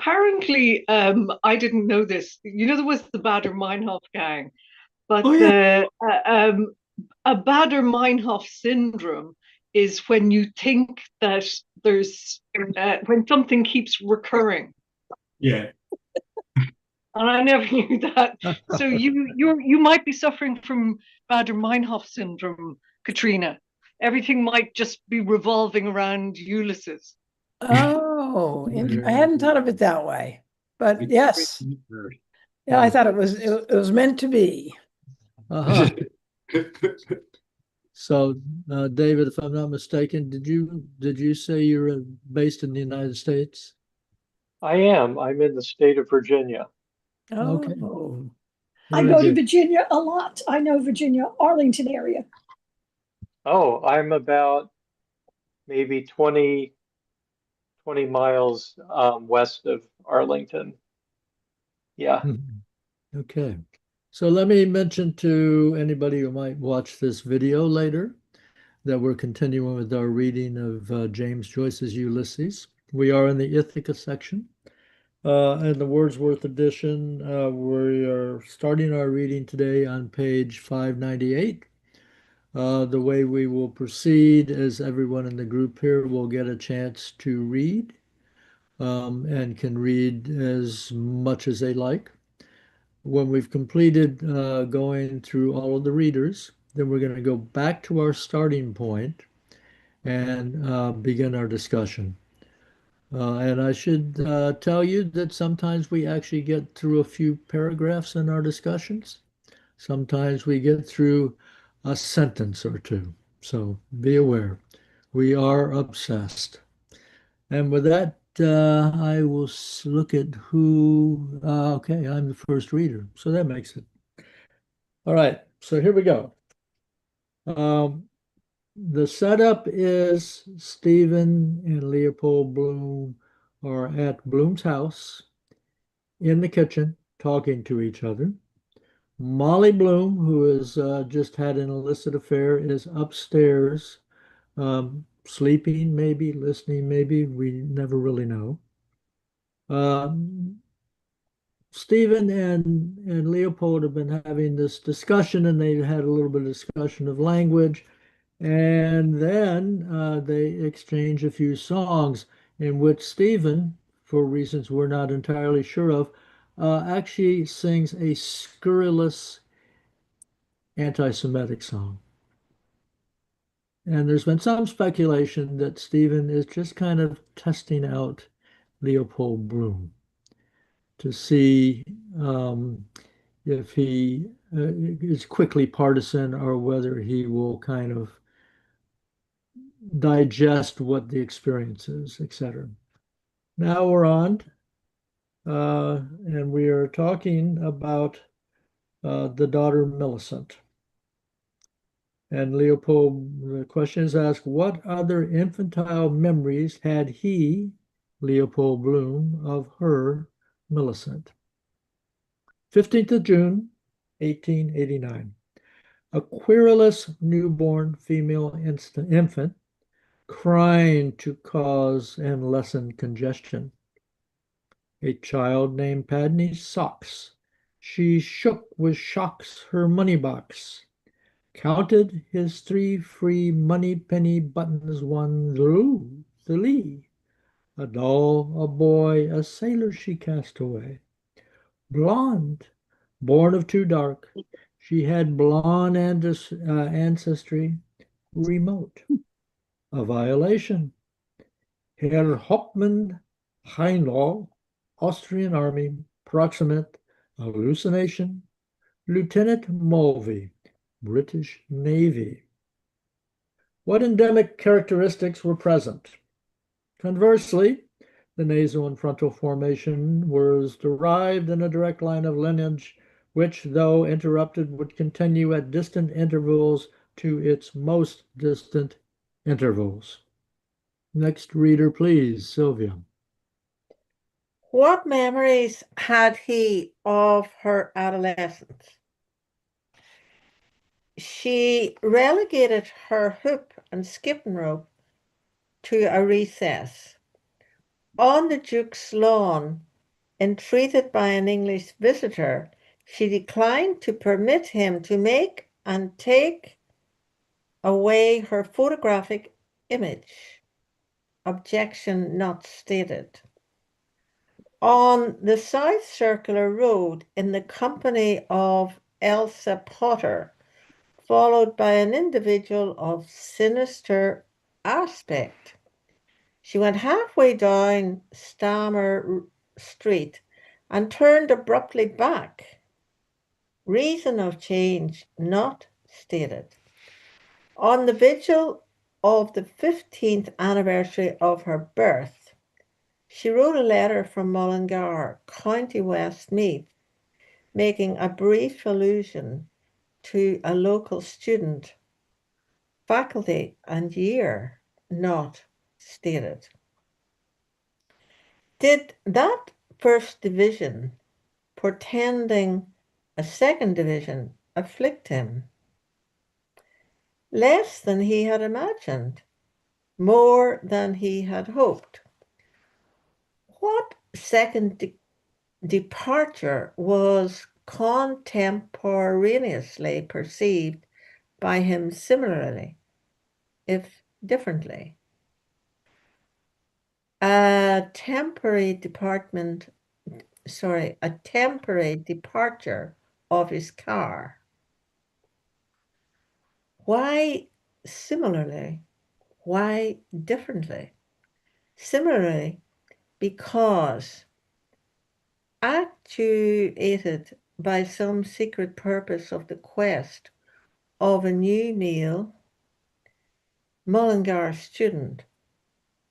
apparently, I didn't know this. You know, there was the Bader Meinhof gang, Oh but yeah. a Bader Meinhof syndrome is when you think that there's when something keeps recurring. Yeah. And I never knew that. So you might be suffering from Bader Meinhof syndrome, Katrina. Everything might just be revolving around Ulysses. Oh, I Yeah. hadn't thought of it that way. But yes, yeah, I Yeah. thought it was meant to be. Uh-huh. So, David, if I'm not mistaken, did you say you're based in the United States? I am. I'm in the state of Virginia. Okay, Oh, I very go to good. Virginia a lot. I know Virginia, Arlington area. Oh, I'm about maybe 20 miles west of Arlington. Yeah. Mhm. Okay. So let me mention to anybody who might watch this video later that we're continuing with our reading of James Joyce's Ulysses. We are in the Ithaca section. In the Wordsworth edition, we are starting our reading today on page 598. The way we will proceed is everyone in the group here will get a chance to read and can read as much as they like. When we've completed going through all of the readers, then we're going to go back to our starting point and begin our discussion. And I should tell you that sometimes we actually get through a few paragraphs in our discussions. Sometimes we get through a sentence or two. So be aware, we are obsessed. And with that, I will look at who. Okay, I'm the first reader, so that makes it. All right, so here we go. Um, the setup is Stephen and Leopold Bloom are at Bloom's house in the kitchen talking to each other. Molly Bloom, who has just had an illicit affair, is upstairs, sleeping, maybe, listening, maybe. We never really know. Um, Stephen and Leopold have been having this discussion, and they had a little bit of discussion of language. And then they exchange a few songs in which Stephen, for reasons we're not entirely sure of, actually sings a scurrilous anti-Semitic song. And there's been some speculation that Stephen is just kind of testing out Leopold Bloom to see if he is quickly partisan or whether he will kind of digest what the experience is, etc. Now we're on, and we are talking about the daughter Millicent. And Leopold, the question is asked, what other infantile memories had he, Leopold Bloom, of her, Millicent? 15th of June, 1889. A querulous newborn female infant crying to cause and lessen congestion. A child named Padney Socks. She shook with shocks her money box, counted his 3 free money penny buttons, one through the lee. A doll, a boy, a sailor she cast away. Blonde, born of too dark, she had blonde ancestry, remote. A violation. Herr Hauptmann Heinlau, Austrian Army, proximate, hallucination. Lieutenant Mulvey, British Navy. What endemic characteristics were present? Conversely, the nasal and frontal formation was derived in a direct line of lineage, which, though interrupted, would continue at distant intervals to its most distant intervals. Next reader, please, Sylvia. What memories had he of her adolescence? She relegated her hoop and skipping rope to a recess. On the Duke's lawn, Entreated by an English visitor, she declined to permit him to make and take away her photographic image. Objection not stated. On the South Circular Road, in the company of Elsa Potter, followed by an individual of sinister aspect, she went halfway down Stammer Street and turned abruptly back. Reason of change not stated. On the vigil of the 15th anniversary of her birth, she wrote a letter from Mullingar, County Westmeath, making a brief allusion to a local student, faculty and year not stated. Did that first division, portending a second division, afflict him? Less than he had imagined, more than he had hoped. What second departure was contemporaneously perceived by him similarly, if differently? A temporary departure of his car. Why similarly? Why differently? Similarly, because actuated by some secret purpose of the quest of a new meal, Mullingar student,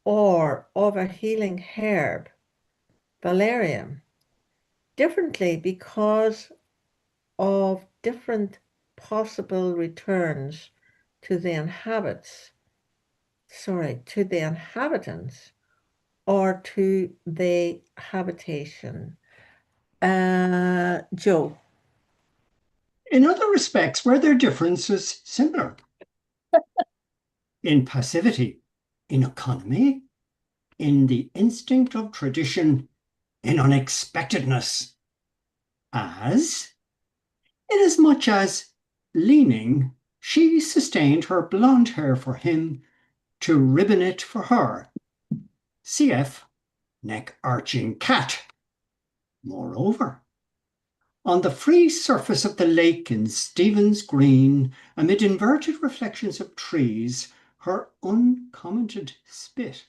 or of a healing herb, valerian. Differently because of different possible returns to the inhabitants, or to the habitation. Joe. In other respects, were their differences similar? In passivity, in economy, in the instinct of tradition, in unexpectedness, inasmuch as, leaning, she sustained her blonde hair for him to ribbon it for her. Cf. neck-arching cat. Moreover, on the free surface of the lake in Stephen's Green, amid inverted reflections of trees, her uncommented spit,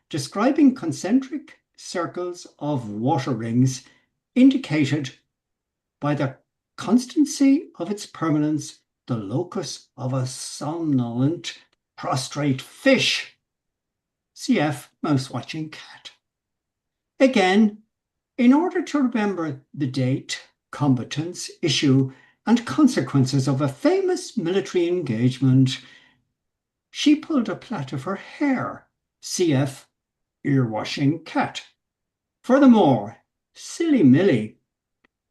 describing concentric circles of water rings, indicated by the constancy of its permanence the locus of a somnolent, prostrate fish. Cf. mouse-watching cat. Again, in order to remember the date, combatants, issue, and consequences of a famous military engagement, she pulled a plait of her hair. Cf. ear-washing cat. Furthermore, silly Millie,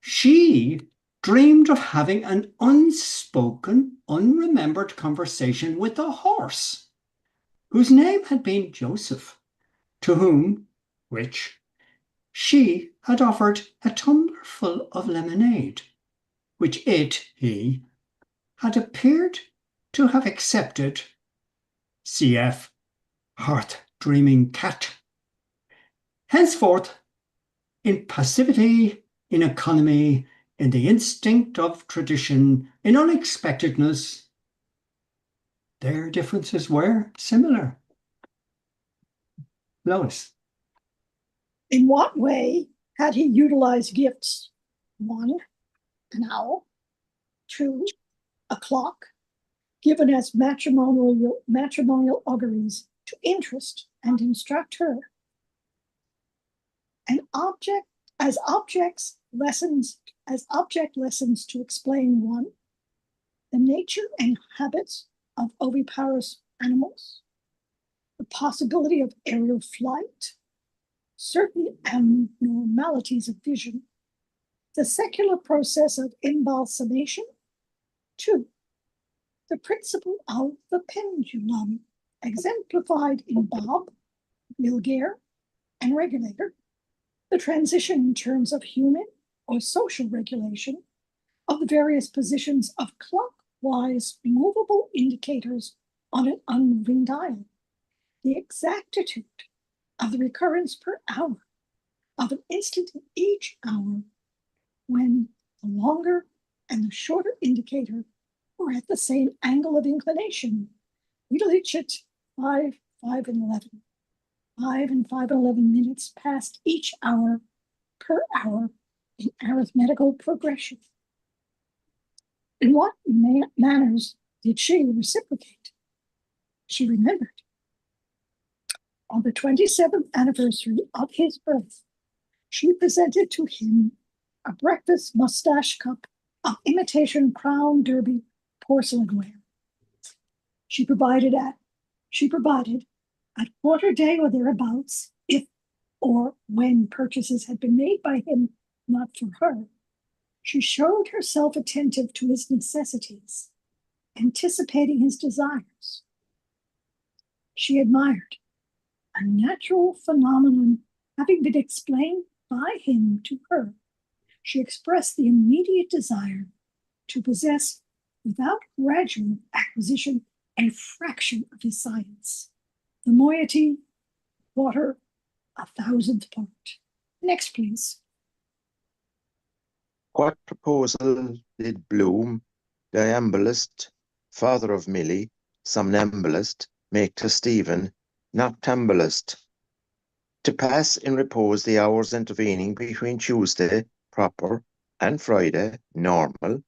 she dreamed of having an unspoken, unremembered conversation with a horse, whose name had been Joseph, to whom, she had offered a tumbler full of lemonade, which he, had appeared to have accepted. Cf. hearth-dreaming cat. Henceforth, in passivity, in economy, in the instinct of tradition, in unexpectedness, their differences were similar. Lois. In what way had he utilized gifts? 1, an owl. 2, a clock, given as matrimonial auguries to interest and instruct her. As object lessons to explain 1, the nature and habits of oviparous animals, the possibility of aerial flight, certain abnormalities of vision, the secular process of embalsamation. 2, the principle of the pendulum, exemplified in bob, wheel gear, and regulator. the transition in terms of human or social regulation of the various positions of clockwise movable indicators on an unmoving dial, the exactitude of the recurrence per hour of an instant in each hour when the longer and the shorter indicator were at the same angle of inclination. Ulysses 5, 5, and 11. 5 and 5 and 11 minutes past each hour per hour in arithmetical progression. In what manners did she reciprocate? She remembered. On the 27th anniversary of his birth, she presented to him a breakfast mustache cup of imitation Crown Derby porcelainware. She provided at quarter day or thereabouts, if or when purchases had been made by him, not for her. She showed herself attentive to his necessities, anticipating his desires. She admired a natural phenomenon having been explained by him to her. She expressed the immediate desire to possess, without gradual acquisition, a fraction of his science. The moiety, water, 1,000th part. Next, please. What proposal did Bloom, deambulist, father of Milly, somnambulist, make to Stephen, noctambulist, to pass in repose the hours intervening between Tuesday, proper, and Friday, normal,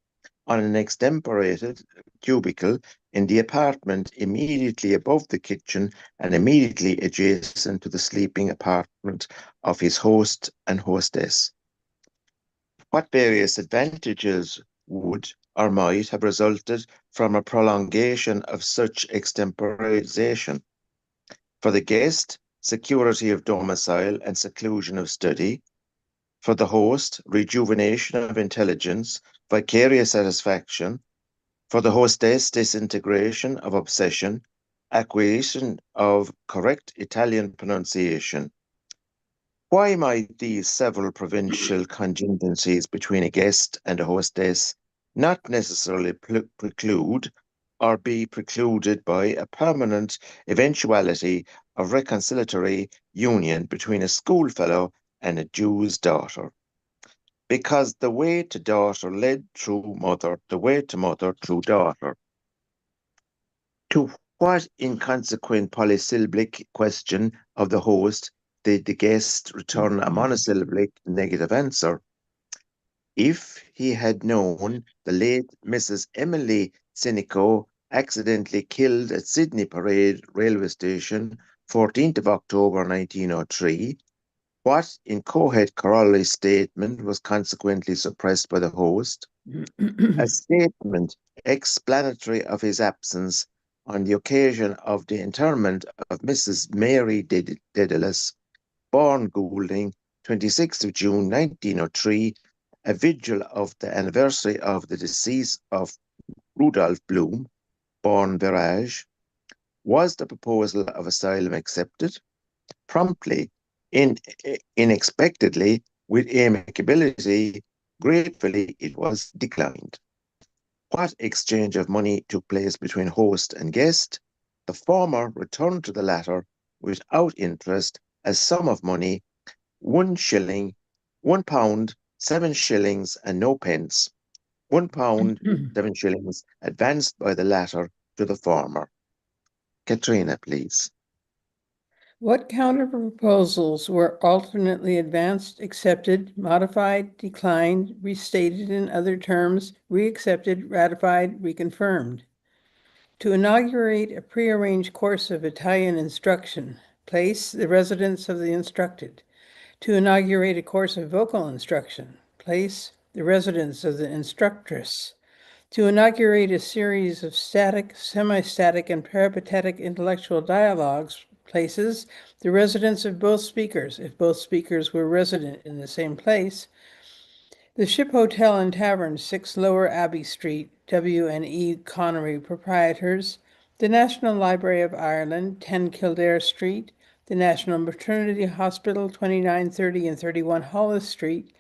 on an extemporated cubicle in the apartment immediately above the kitchen and immediately adjacent to the sleeping apartment of his host and hostess? What various advantages would or might have resulted from a prolongation of such extemporization? For the guest, security of domicile and seclusion of study. For the host, rejuvenation of intelligence, vicarious satisfaction. For the hostess, disintegration of obsession, acquisition of correct Italian pronunciation. Why might these several provincial contingencies between a guest and a hostess not necessarily preclude or be precluded by a permanent eventuality of reconciliatory union between a schoolfellow and a Jew's daughter? Because the way to daughter led through mother, the way to mother through daughter. To what inconsequent polysyllabic question of the host did the guest return a monosyllabic negative answer? If he had known the late Mrs. Emily Sinico accidentally killed at Sydney Parade railway station, 14th of October 1903, what inchoate corollary statement was consequently suppressed by the host? A statement explanatory of his absence on the occasion of the interment of Mrs. Mary Dedalus, born Goulding, 26th of June 1903, a vigil of the anniversary of the decease of Rudolph Bloom, born Virage. Was the proposal of asylum accepted? Promptly, unexpectedly, with amicability, gratefully it was declined. What exchange of money took place between host and guest? The former returned to the latter without interest a sum of money, £1, £1, 7 shillings and no pence. £1, 7 shillings advanced by the latter to the former. Katrina, please. What counter proposals were alternately advanced, accepted, modified, declined, restated in other terms, reaccepted, ratified, reconfirmed? To inaugurate a prearranged course of Italian instruction, place the residence of the instructed. To inaugurate a course of vocal instruction, place the residence of the instructress. To inaugurate a series of static, semi-static, and peripatetic intellectual dialogues, places the residence of both speakers, if both speakers were resident in the same place. The Ship Hotel and Tavern, 6 Lower Abbey Street, W&E Connery proprietors. The National Library of Ireland, 10 Kildare Street. the National Maternity Hospital, 2930 and 31 Hollis Street,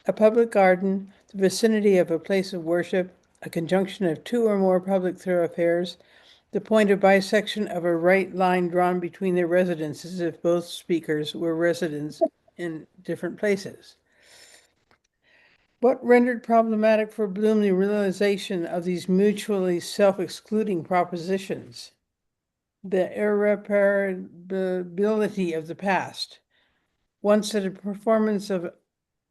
a public garden, the vicinity of a place of worship, a conjunction of two or more public thoroughfares, the point of bisection of a right line drawn between their residences if both speakers were residents in different places. What rendered problematic for Bloom the realization of these mutually self-excluding propositions? The irreparability of the past. Once at a performance of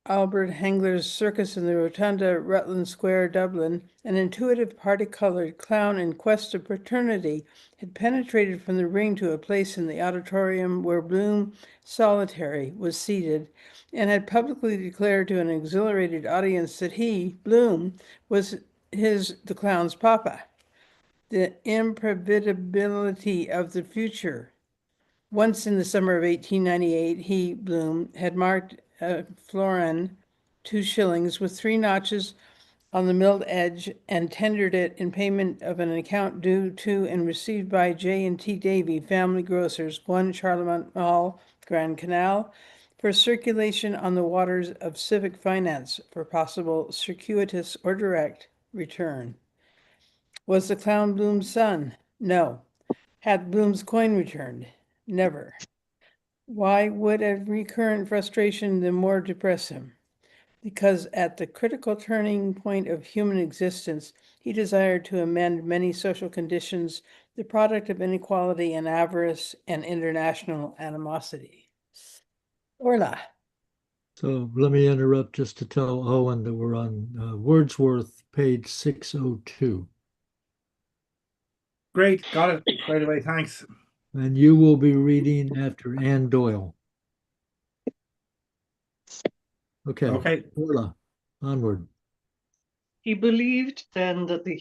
Albert Hengler's Circus in the Rotunda, Rutland Square, Dublin, an intuitive party-colored clown in quest of paternity had penetrated from the ring to a place in the auditorium where Bloom, solitary, was seated, and had publicly declared to an exhilarated audience that he, Bloom, was the clown's papa. The imprevisibility of the future. Once in the summer of 1898, he, Bloom, had marked a florin, 2 shillings, with 3 notches on the milled edge, and tendered it in payment of an account due to and received by J&T Davy, family grocers, 1 Charlemont Mall, Grand Canal, for circulation on the waters of civic finance for possible circuitous or direct return. Was the clown Bloom's son? No. Had Bloom's coin returned? Never. Why would a recurrent frustration the more depress him? Because at the critical turning point of human existence, he desired to amend many social conditions, the product of inequality and avarice and international animosity. Orla. So let me interrupt just to tell Owen that we're on Wordsworth, page 602. Great, got it right away, thanks. And you will be reading after Anne Doyle. Okay. Orla, onward. He believed then that the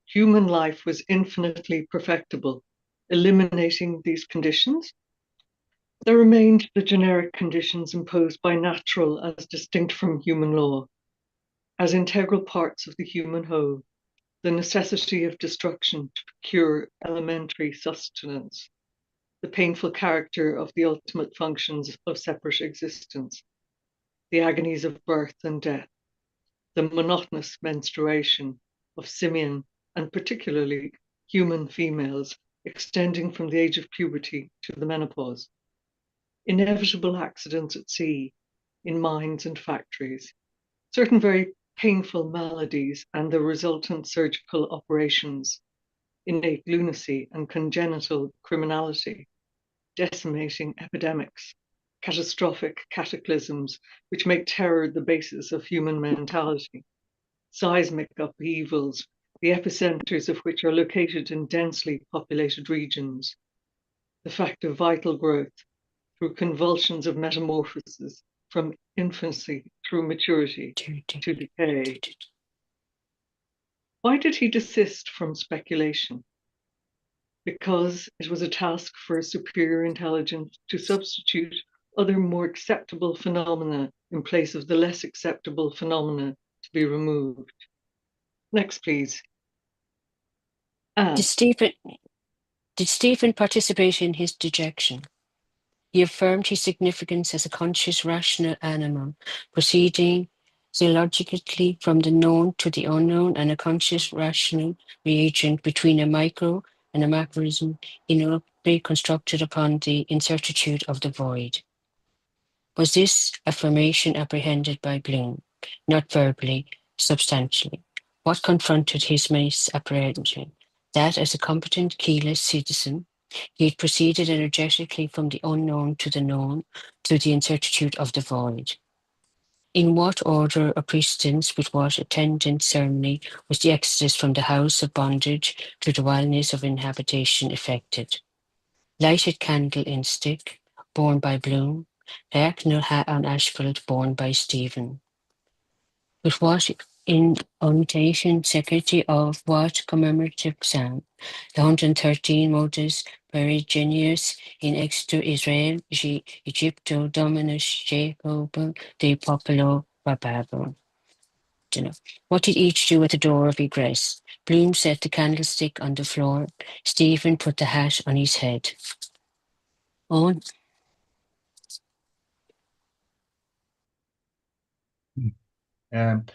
human life was infinitely perfectible. Eliminating these conditions, there remained the generic conditions imposed by natural as distinct from human law, as integral parts of the human whole, the necessity of destruction to procure elementary sustenance, the painful character of the ultimate functions of separate existence, the agonies of birth and death, the monotonous menstruation of simian and particularly human females extending from the age of puberty to the menopause, inevitable accidents at sea, in mines and factories, certain very painful maladies and the resultant surgical operations, innate lunacy and congenital criminality, decimating epidemics, catastrophic cataclysms which make terror the basis of human mentality, seismic upheavals, the epicenters of which are located in densely populated regions, the fact of vital growth through convulsions of metamorphosis from infancy through maturity to decay. Why did he desist from speculation? Because it was a task for a superior intelligence to substitute other more acceptable phenomena in place of the less acceptable phenomena to be removed. Next, please. Did Stephen participate in his dejection? He affirmed his significance as a conscious, rational animal, proceeding zoologically from the known to the unknown, and a conscious, rational reagent between a micro and a macrosm, indelibly constructed upon the incertitude of the void. Was this affirmation apprehended by Bloom, not verbally, substantially? What confronted his misapprehension? That as a competent, keyless citizen, he had proceeded energetically from the unknown to the known, to the incertitude of the void. In what order or precedence, with what attendant ceremony, was the exodus from the house of bondage to the wilderness of inhabitation effected? Lighted candle in stick, borne by Bloom, diagonal hat on asphalt, borne by Stephen. With what inundation, security of what commemorative psalm? The 113 modus peregrinus in exto Israel, Egypto dominus Jacob de populo bababo. What did each do at the door of egress? Bloom set the candlestick on the floor. Stephen put the hat on his head. On. Um,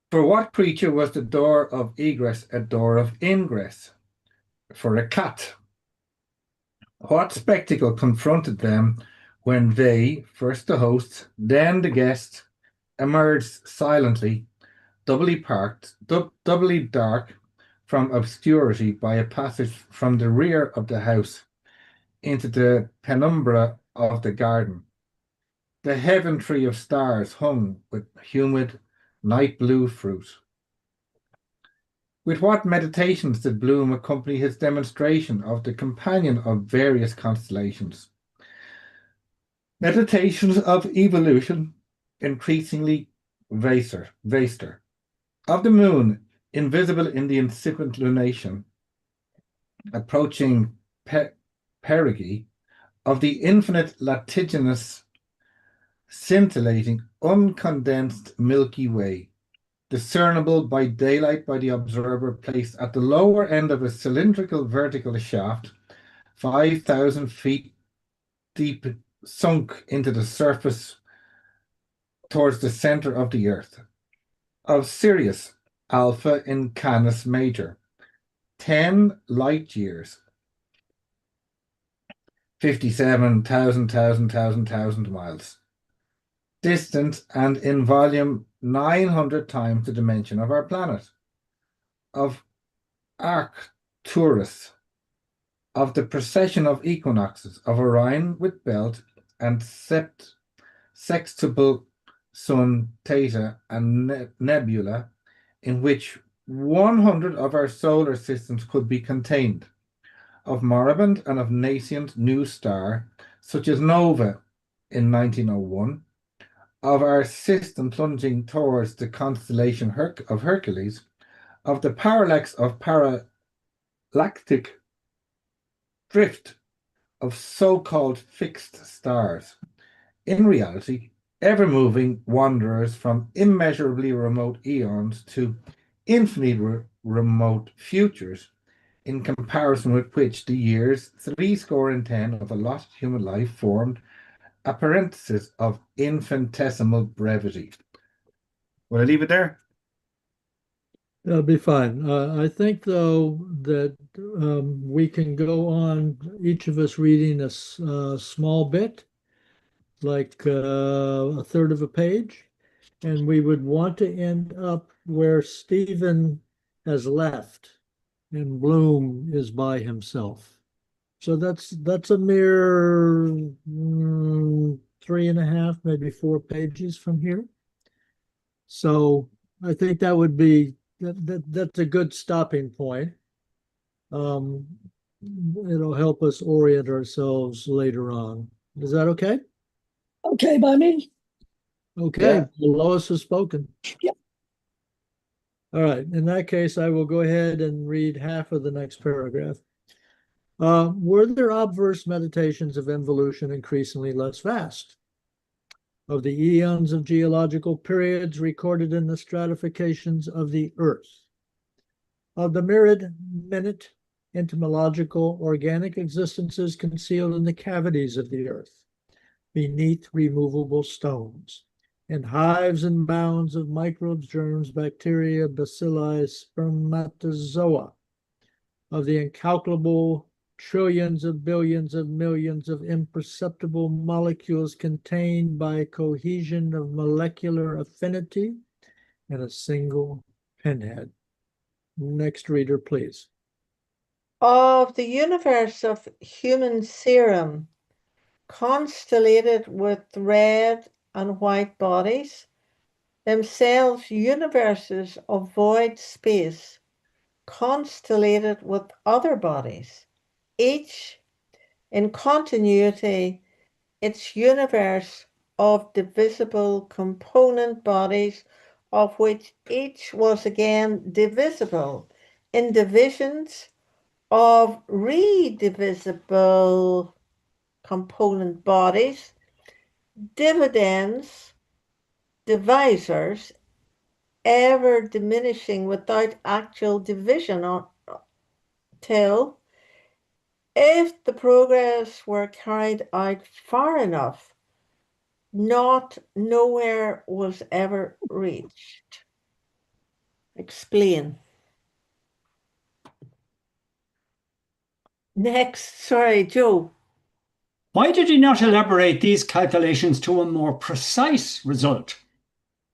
for what creature was the door of egress a door of ingress? For a cat. What spectacle confronted them when they, first the host, then the guest, emerged silently, doubly dark from obscurity by a passage from the rear of the house into the penumbra of the garden? The heaven tree of stars hung with humid night blue fruit. With what meditations did Bloom accompany his demonstration of the companion of various constellations? Meditations of evolution, increasingly vaster. Of the moon, invisible in the incipient lunation, approaching perigee, of the infinite latiginous, scintillating, uncondensed Milky Way, discernible by daylight by the observer placed at the lower end of a cylindrical vertical shaft, 5,000 feet deep, sunk into the surface towards the center of the Earth. Of Sirius, Alpha in Canis Major, 10 light years, 57,000 miles. Distant and in volume 900 times the dimension of our planet. Of Arcturus, of the precession of equinoxes, of Orion with belt and sextuple sun, theta, and nebula, in which 100 of our solar systems could be contained, of moribund and of nascent new star, such as Nova in 1901, of our system plunging towards the constellation of Hercules, of the parallax of parallactic drift of so-called fixed stars, in reality, ever-moving wanderers from immeasurably remote eons to infinitely remote futures, in comparison with which the years 70 of a lost human life formed a parenthesis of infinitesimal brevity. Will I leave it there? That'll be fine. I think, though, that we can go on, each of us reading a small bit, like a third of a page, and we would want to end up where Stephen has left and Bloom is by himself. So that's a mere 3.5, maybe 4 pages from here. So I think that would be that's a good stopping point. It'll help us orient ourselves later on. Is that okay? Okay by me. Okay, Yeah. Lois has spoken. Yep. All right, in that case, I will go ahead and read half of the next paragraph. Were there obverse meditations of involution increasingly less vast? Of the eons of geological periods recorded in the stratifications of the Earth? Of the myriad minute entomological organic existences concealed in the cavities of the Earth, beneath removable stones, and hives and mounds of microbes, germs, bacteria, bacilli, spermatozoa, of the incalculable trillions of billions of millions of imperceptible molecules contained by cohesion of molecular affinity in a single pinhead. Next reader, please. Of the universe of human serum, constellated with red and white bodies, themselves universes of void space, constellated with other bodies, each in continuity, its universe of divisible component bodies, of which each was again divisible in divisions of redivisible component bodies, dividends, divisors, ever diminishing without actual division till, if the progress were carried out far enough, nowhere was ever reached? Explain. Next, sorry, Joe. Why did he not elaborate these calculations to a more precise result?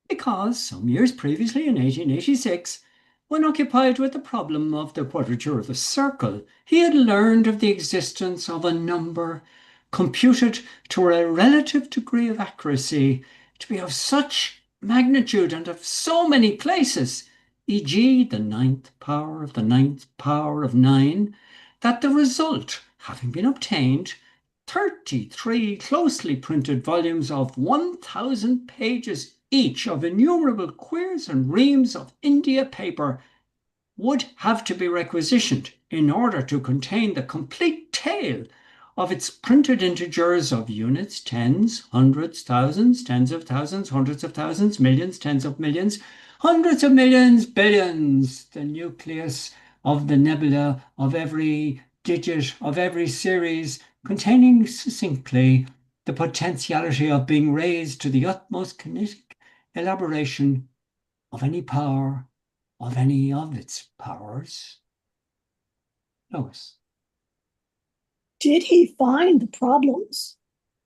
Because some years previously, in 1886, when occupied with the problem of the quadrature of the circle, he had learned of the existence of a number computed to a relative degree of accuracy to be of such magnitude and of so many places, e.g. the ninth power of the ninth power of 9, that the result, having been obtained, 33 closely printed volumes of 1,000 pages each of innumerable queers and reams of India paper would have to be requisitioned in order to contain the complete tale of its printed integers of units, tens, hundreds, thousands, tens of thousands, hundreds of thousands, millions, tens of millions, hundreds of millions, billions, the nucleus of the nebula of every digit of every series, containing succinctly the potentiality of being raised to the utmost kinetic elaboration of any power, of any of its powers. Lois. Did he find the problems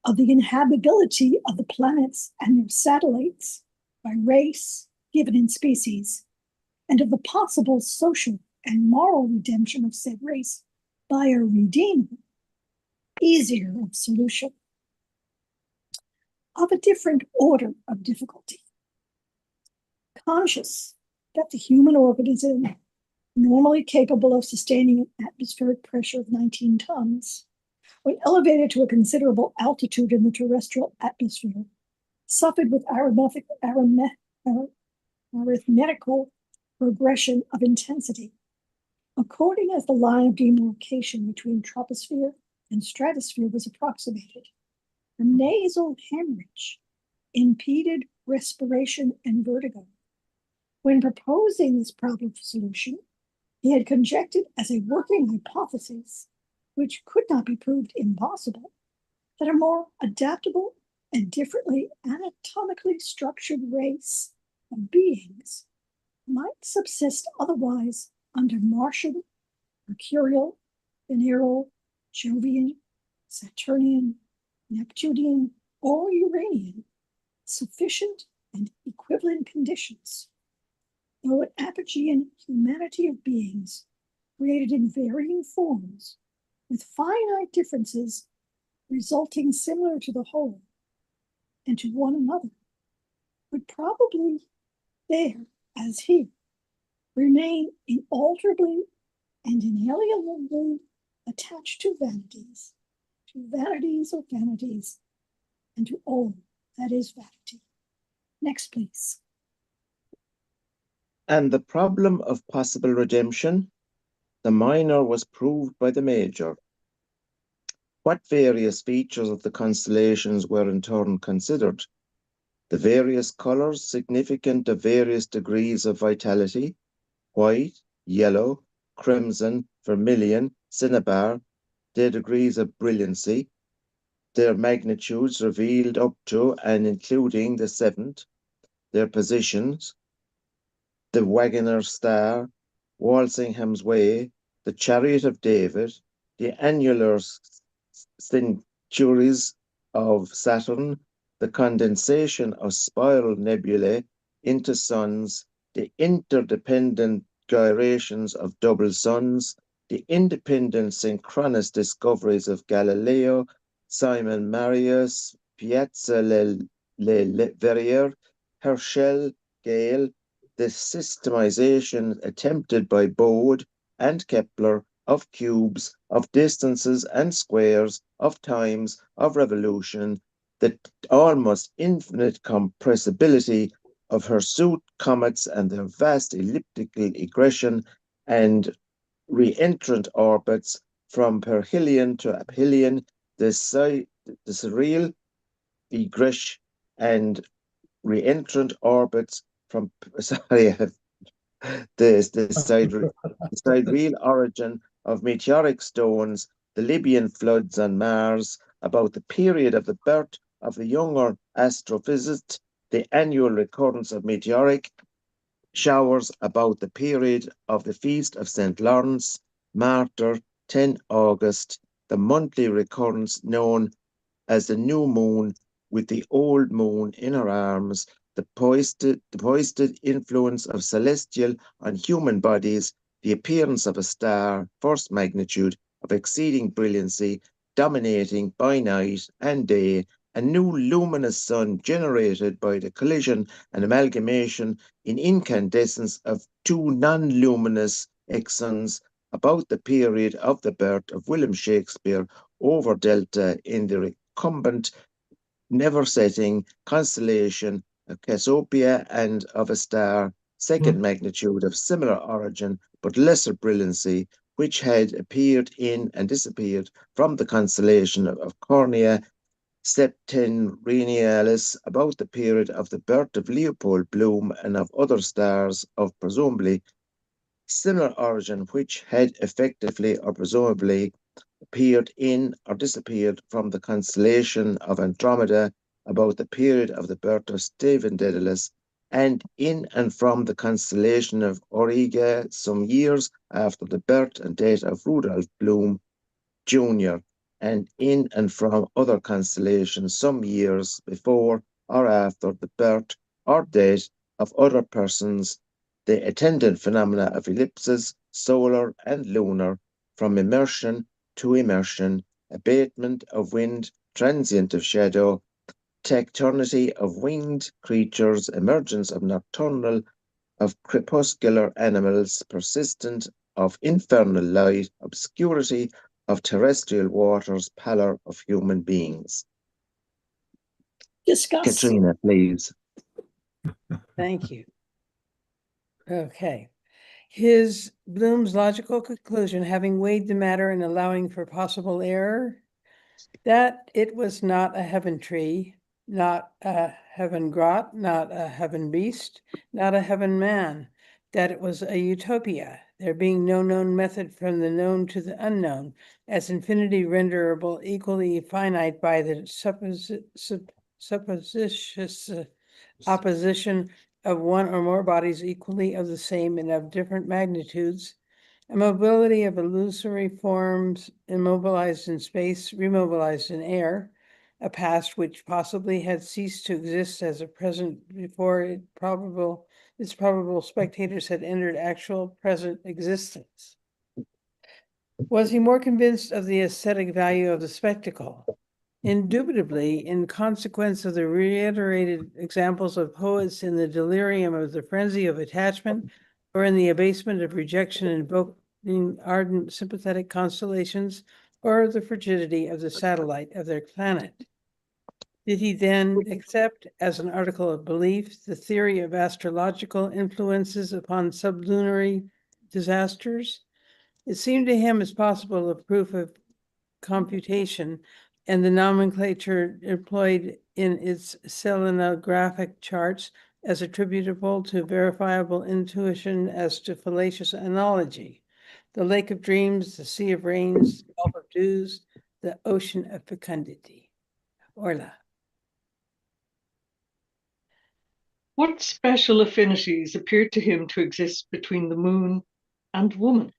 of the inhabitability of the planets and their satellites by race, given in species, and of the possible social and moral redemption of said race by a redeemer, easier of solution, of a different order of difficulty? Conscious that the human organism, normally capable of sustaining an atmospheric pressure of 19 tons, when elevated to a considerable altitude in the terrestrial atmosphere, suffered with arithmetical progression of intensity, according as the line of demarcation between troposphere and stratosphere was approximated. The nasal hemorrhage impeded respiration and vertigo. When proposing this problem solution, he had conjectured as a working hypothesis, which could not be proved impossible, that a more adaptable and differently anatomically structured race of beings might subsist otherwise under Martian, Mercurial, Venereal, Jovian, Saturnian, Neptunian, or Uranian, sufficient and equivalent conditions, though an apogean humanity of beings created in varying forms, with finite differences resulting similar to the whole and to one another, would probably there, as here, remain inalterably and inalienably attached to vanities of vanities, and to all that is vanity. Next, please. And the problem of possible redemption, the minor was proved by the major. What various features of the constellations were in turn considered? The various colours significant of various degrees of vitality, white, yellow, crimson, vermilion, cinnabar, their degrees of brilliancy, their magnitudes revealed up to and including the seventh, their positions, the Wagoner Star, Walsingham's Way, the Chariot of David, the annular centuries of Saturn, the condensation of spiral nebulae into suns, the interdependent gyrations of double suns, the independent synchronous discoveries of Galileo, Simon Marius, Piazza Le Verrier, Herschel, Gale, the systemization attempted by Bode and Kepler of cubes, of distances and squares, of times, of revolution, the almost infinite compressibility of hirsute comets and their vast elliptical egression and re-entrant orbits from perihelion to aphelion, the surreal egress and re-entrant orbits from the sidereal origin of meteoric stones, the Libyan floods on Mars, about the period of the birth of the younger astrophysicist, the annual recurrence of meteoric showers about the period of the Feast of St. Lawrence, Martyr, 10 August, the monthly recurrence known as the new moon with the old moon in her arms, the poised influence of celestial on human bodies, the appearance of a star, first magnitude, of exceeding brilliancy, dominating by night and day, a new luminous sun generated by the collision and amalgamation in incandescence of two non-luminous exons about the period of the birth of William Shakespeare over Delta in the recumbent, never-setting constellation of Cassiopeia and of a star, second magnitude of similar origin but lesser brilliancy, which had appeared in and disappeared from the constellation of Cornea Septentrionalis about the period of the birth of Leopold Bloom and of other stars of presumably similar origin, which had effectively or presumably appeared in or disappeared from the constellation of Andromeda about the period of the birth of Stephen Dedalus, and in and from the constellation of Auriga some years after the birth and death of Rudolph Bloom Jr., and in and from other constellations some years before or after the birth or death of other persons, the attendant phenomena of ellipses, solar and lunar, from immersion to immersion, abatement of wind, transient of shadow, tecturnity of winged creatures, emergence of nocturnal, of crepuscular animals, persistent of infernal light, obscurity of terrestrial waters, pallor of human beings. Discuss. Katrina, please. Thank you. Okay. His Bloom's logical conclusion, having weighed the matter and allowing for possible error, that it was not a heaven tree, not a heaven grot, not a heaven beast, not a heaven man, that it was a utopia, there being no known method from the known to the unknown, as infinity renderable equally finite by the supposititious opposition of one or more bodies equally of the same and of different magnitudes, a mobility of illusory forms immobilized in space, remobilized in air, a past which possibly had ceased to exist as a present before its probable spectators had entered actual present existence. Was he more convinced of the aesthetic value of the spectacle? Indubitably, in consequence of the reiterated examples of poets in the delirium of the frenzy of attachment, or in the abasement of rejection invoking ardent sympathetic constellations, or the frigidity of the satellite of their planet. Did he then accept, as an article of belief, the theory of astrological influences upon sublunary disasters? It seemed to him as possible a proof of computation and the nomenclature employed in its selenographic charts as attributable to verifiable intuition as to fallacious analogy. The lake of dreams, the sea of rains, the gulf of dews, the ocean of fecundity. Orla. What special affinities appeared to him to exist between the moon and woman?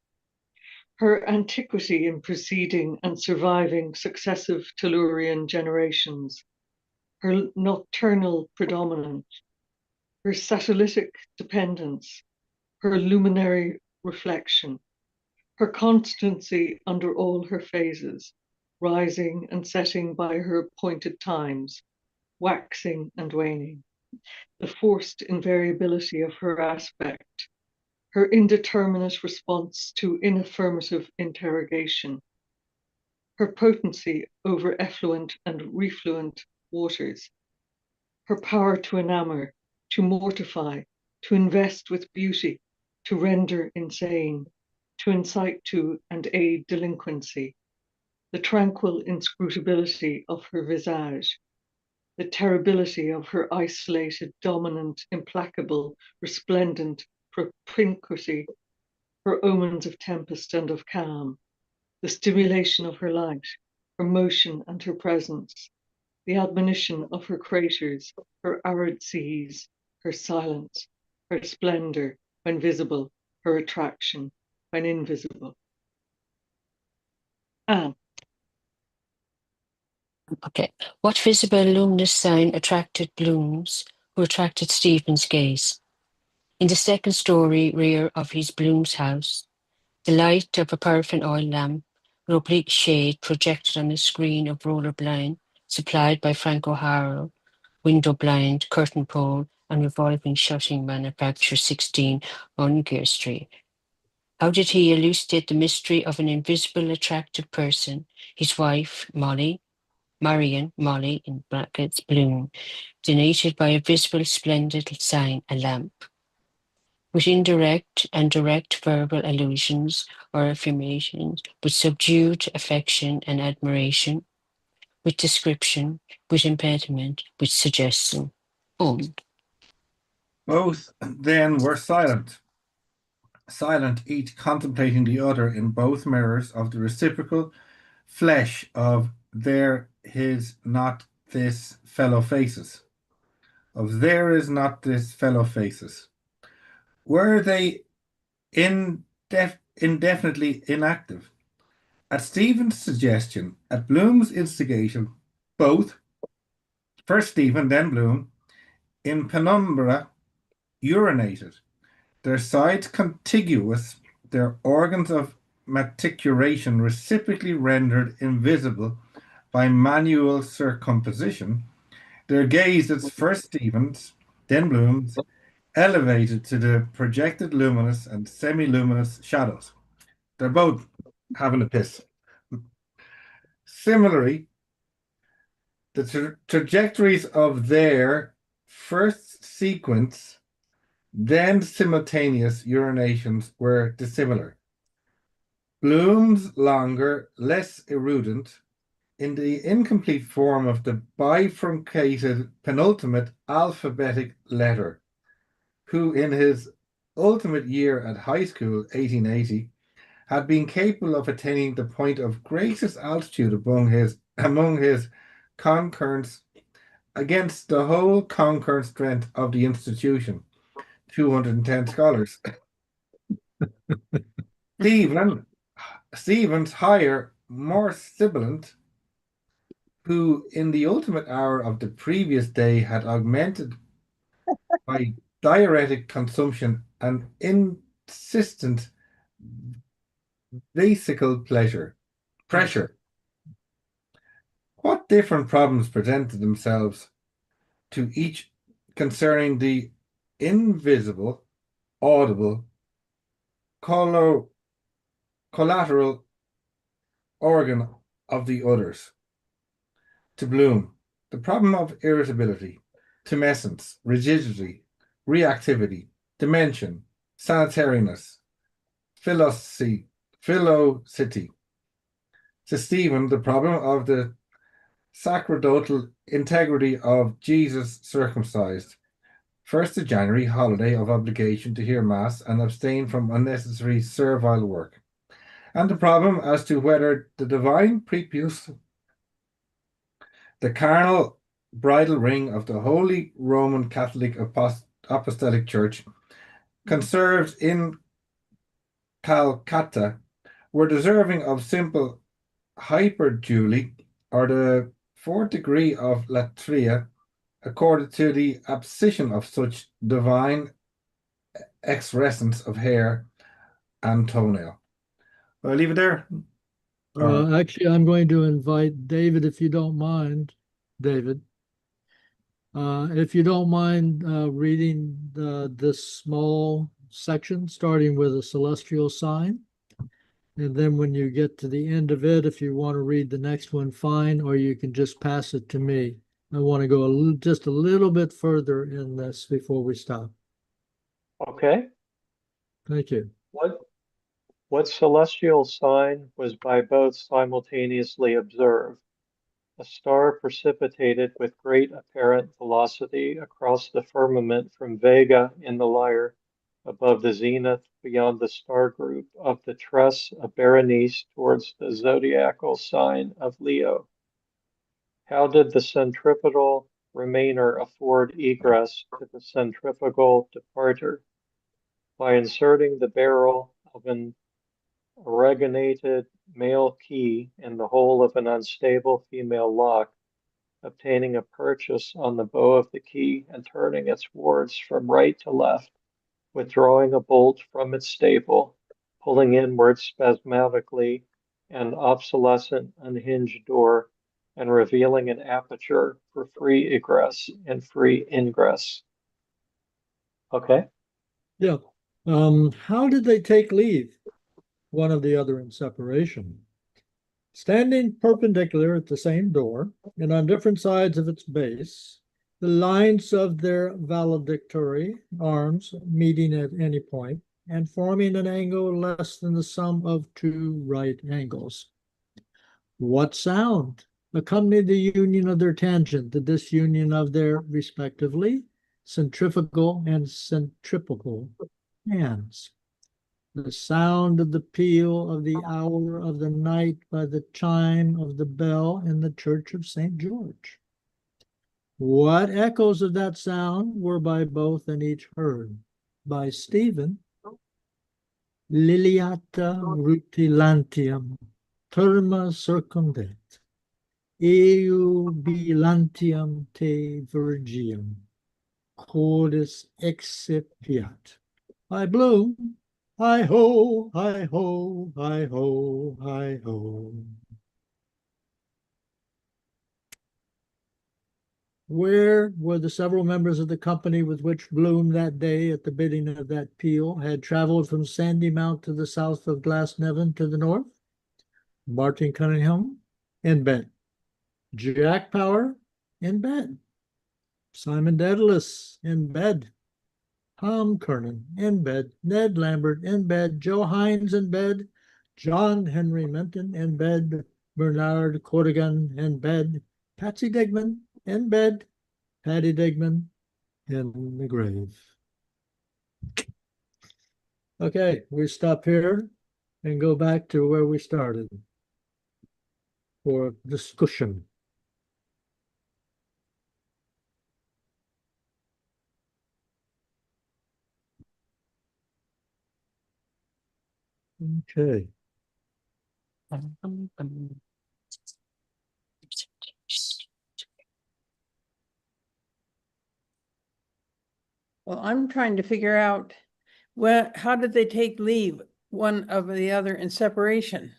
Her antiquity in preceding and surviving successive Tellurian generations, her nocturnal predominance, her satellitic dependence, her luminary reflection, her constancy under all her phases, rising and setting by her appointed times, waxing and waning, the forced invariability of her aspect, her indeterminate response to inaffirmative interrogation, her potency over effluent and refluent waters, her power to enamor, to mortify, to invest with beauty, to render insane, to incite to and aid delinquency, the tranquil inscrutability of her visage, the terribility of her isolated, dominant, implacable, resplendent propinquity, her omens of tempest and of calm, the stimulation of her light, her motion and her presence, the admonition of her craters, her arid seas, her silence, her splendor when visible, her attraction when invisible. Anne. Okay. What visible luminous sign attracted Bloom's, who attracted Stephen's gaze? In the second story rear of his Bloom's house, the light of a paraffin oil lamp with oblique shade projected on a screen of roller blind supplied by Frank O'Hara, window blind, curtain pole, and revolving shutting manufacture 16 Ungear Street. How did he elucidate the mystery of an invisible attractive person, his wife, Marion, Molly in brackets, Bloom, denoted by a visible splendid sign, a lamp? With indirect and direct verbal allusions or affirmations, with subdued affection and admiration, with description, with impediment, with suggestion. Both then were silent, each contemplating the other in both mirrors of the reciprocal flesh of there his not this fellow faces. Of there is not this fellow faces. Were they indefinitely inactive? At Stephen's suggestion, at Bloom's instigation, both, first Stephen, then Bloom, in penumbra, urinated, their sides contiguous, their organs of matriculation reciprocally rendered invisible by manual circumposition, their gazes, first Stephen's, then Bloom's, elevated to the projected luminous and semi-luminous shadows. They're both having a piss. Similarly, the trajectories of their first sequence, then simultaneous urinations were dissimilar. Bloom's longer, less erudent, in the incomplete form of the bifurcated penultimate alphabetic letter, who in his ultimate year at high school, 1880, had been capable of attaining the point of greatest altitude among his concurrents against the whole concurrent strength of the institution, 210 scholars. Stephen's higher, more sibilant, who in the ultimate hour of the previous day had augmented by diuretic consumption and insistent vesical pressure. What different problems presented themselves to each concerning the invisible, audible, collateral organ of the others? To Bloom, the problem of irritability, tumescence, rigidity, reactivity, dimension, sanitariness, philosity. To Stephen, the problem of the sacerdotal integrity of Jesus circumcised. 1st of January, holiday of obligation to hear Mass and abstain from unnecessary servile work. And the problem as to whether the divine prepuce, the carnal bridal ring of the Holy Roman Catholic Apostolic Church, conserved in Calcutta, were deserving of simple hyperduly, or the fourth degree of latria, accorded to the abscission of such divine excrescence of hair and toenail. I'll leave it there. Actually, I'm going to invite David, if you don't mind, David. If you don't mind reading this small section, starting with a celestial sign. And then when you get to the end of it, if you want to read the next one, fine, or you can just pass it to me. I want to go just a little bit further in this before we stop. Okay. Thank you. What celestial sign was by both simultaneously observed? A star precipitated with great apparent velocity across the firmament from Vega in the Lyre, above the zenith, beyond the star group of the Tress of Berenice towards the zodiacal sign of Leo. How did the centripetal remainer afford egress to the centrifugal departer? By inserting the barrel of an oreganated male key in the hole of an unstable female lock, obtaining a purchase on the bow of the key and turning its wards from right to left, withdrawing a bolt from its staple, pulling inward spasmodically an obsolescent unhinged door, and revealing an aperture for free egress and free ingress. Okay. Yeah. How did they take leave, one of the other in separation? Standing perpendicular at the same door and on different sides of its base, the lines of their valedictory arms meeting at any point and forming an angle less than the sum of two right angles. What sound accompanied the union of their tangent, the disunion of their respectively centrifugal and centripetal hands? The sound of the peal of the hour of the night by the chime of the bell in the church of St. George. What echoes of that sound were by both and each heard? By Stephen, Liliata rutilantium, turma circumdet, eubilantium te virgium, cordis excipiat. By Bloom, hi ho, hi ho, hi ho, hi ho. Where were the several members of the company with which Bloom that day, at the bidding of that peal, had traveled from Sandy Mount to the south of Glasnevin to the north? Martin Cunningham, in bed. Jack Power, in bed. Simon Dedalus, in bed. Tom Kernan, in bed. Ned Lambert, in bed. Joe Hines, in bed. John Henry Menton, in bed. Bernard Corrigan, in bed. Patsy Digman, in bed. Patty Digman, in the grave. Okay, we stop here and go back to where we started for discussion. Okay. Well, I'm trying to figure out how did they take leave, one of the other in separation?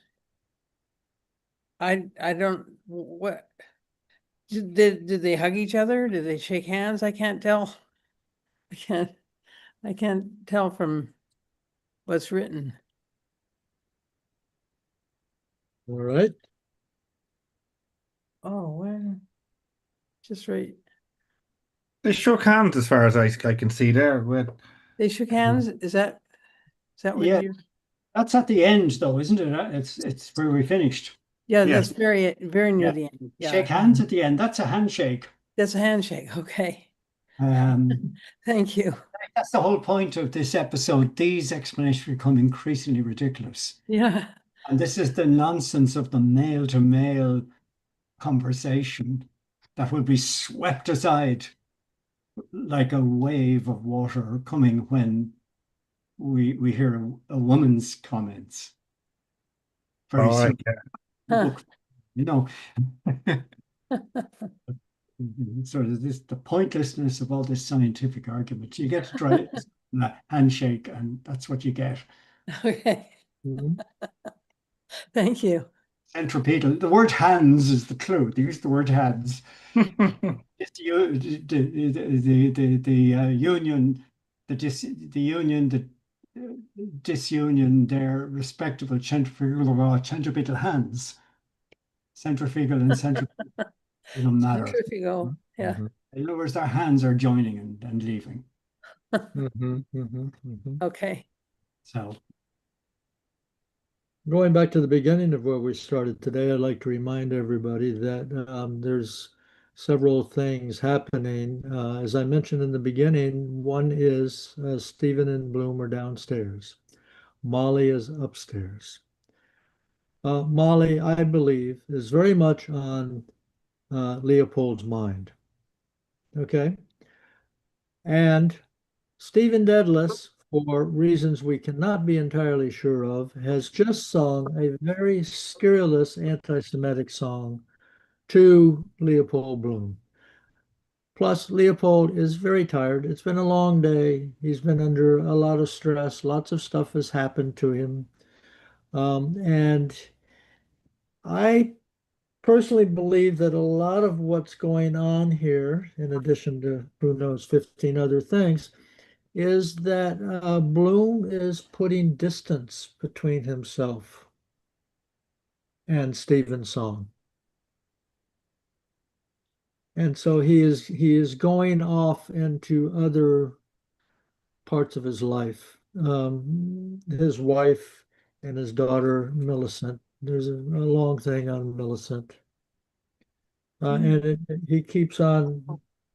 I don't, what, did they hug each other? Did they shake hands? I can't tell. I can't tell from what's written. All right. Oh, well, just right. They shook hands as far as I can see there. With They shook hands. Is that what Yeah. you? That's at the end, though, isn't it? It's where we finished. Yeah, Yeah. that's very near Yeah. the end. Yeah, Shake hands at the end. That's a handshake. that's a handshake. Okay, Um, thank you. that's the whole point of this episode. These explanations become increasingly ridiculous. Yeah, And this is the nonsense of the male to male conversation that will be swept aside like a wave of water coming when we hear a woman's comments. Very oh, soon. Huh. You know. So this the pointlessness of all this scientific argument. You get to try it, a handshake, and that's what you get. Okay, Mhm. thank you. Centripetal. The word hands is the clue. They use the word hands. It's the union, the union, the disunion, their respective centripetal hands. Centrifugal and centripetal don't matter. Centrifugal. Yeah. Mhm. In other words, their hands are joining and leaving. Mhm, mhm, mhm. Okay. So Going back to the beginning of where we started today, I'd like to remind everybody that there's several things happening. As I mentioned in the beginning, one is Stephen and Bloom are downstairs. Molly is upstairs. Molly, I believe, is very much on Leopold's mind. Okay. And Stephen Dedalus, for reasons we cannot be entirely sure of, has just sung a very scurrilous anti-Semitic song to Leopold Bloom. Plus, Leopold is very tired. It's been a long day. He's been under a lot of stress. Lots of stuff has happened to him. And I personally believe that a lot of what's going on here, in addition to who knows 15 other things, is that Bloom is putting distance between himself and Stephen's song. And so he is going off into other parts of his life. His wife and his daughter, Millicent. There's a long thing on Millicent. And he keeps on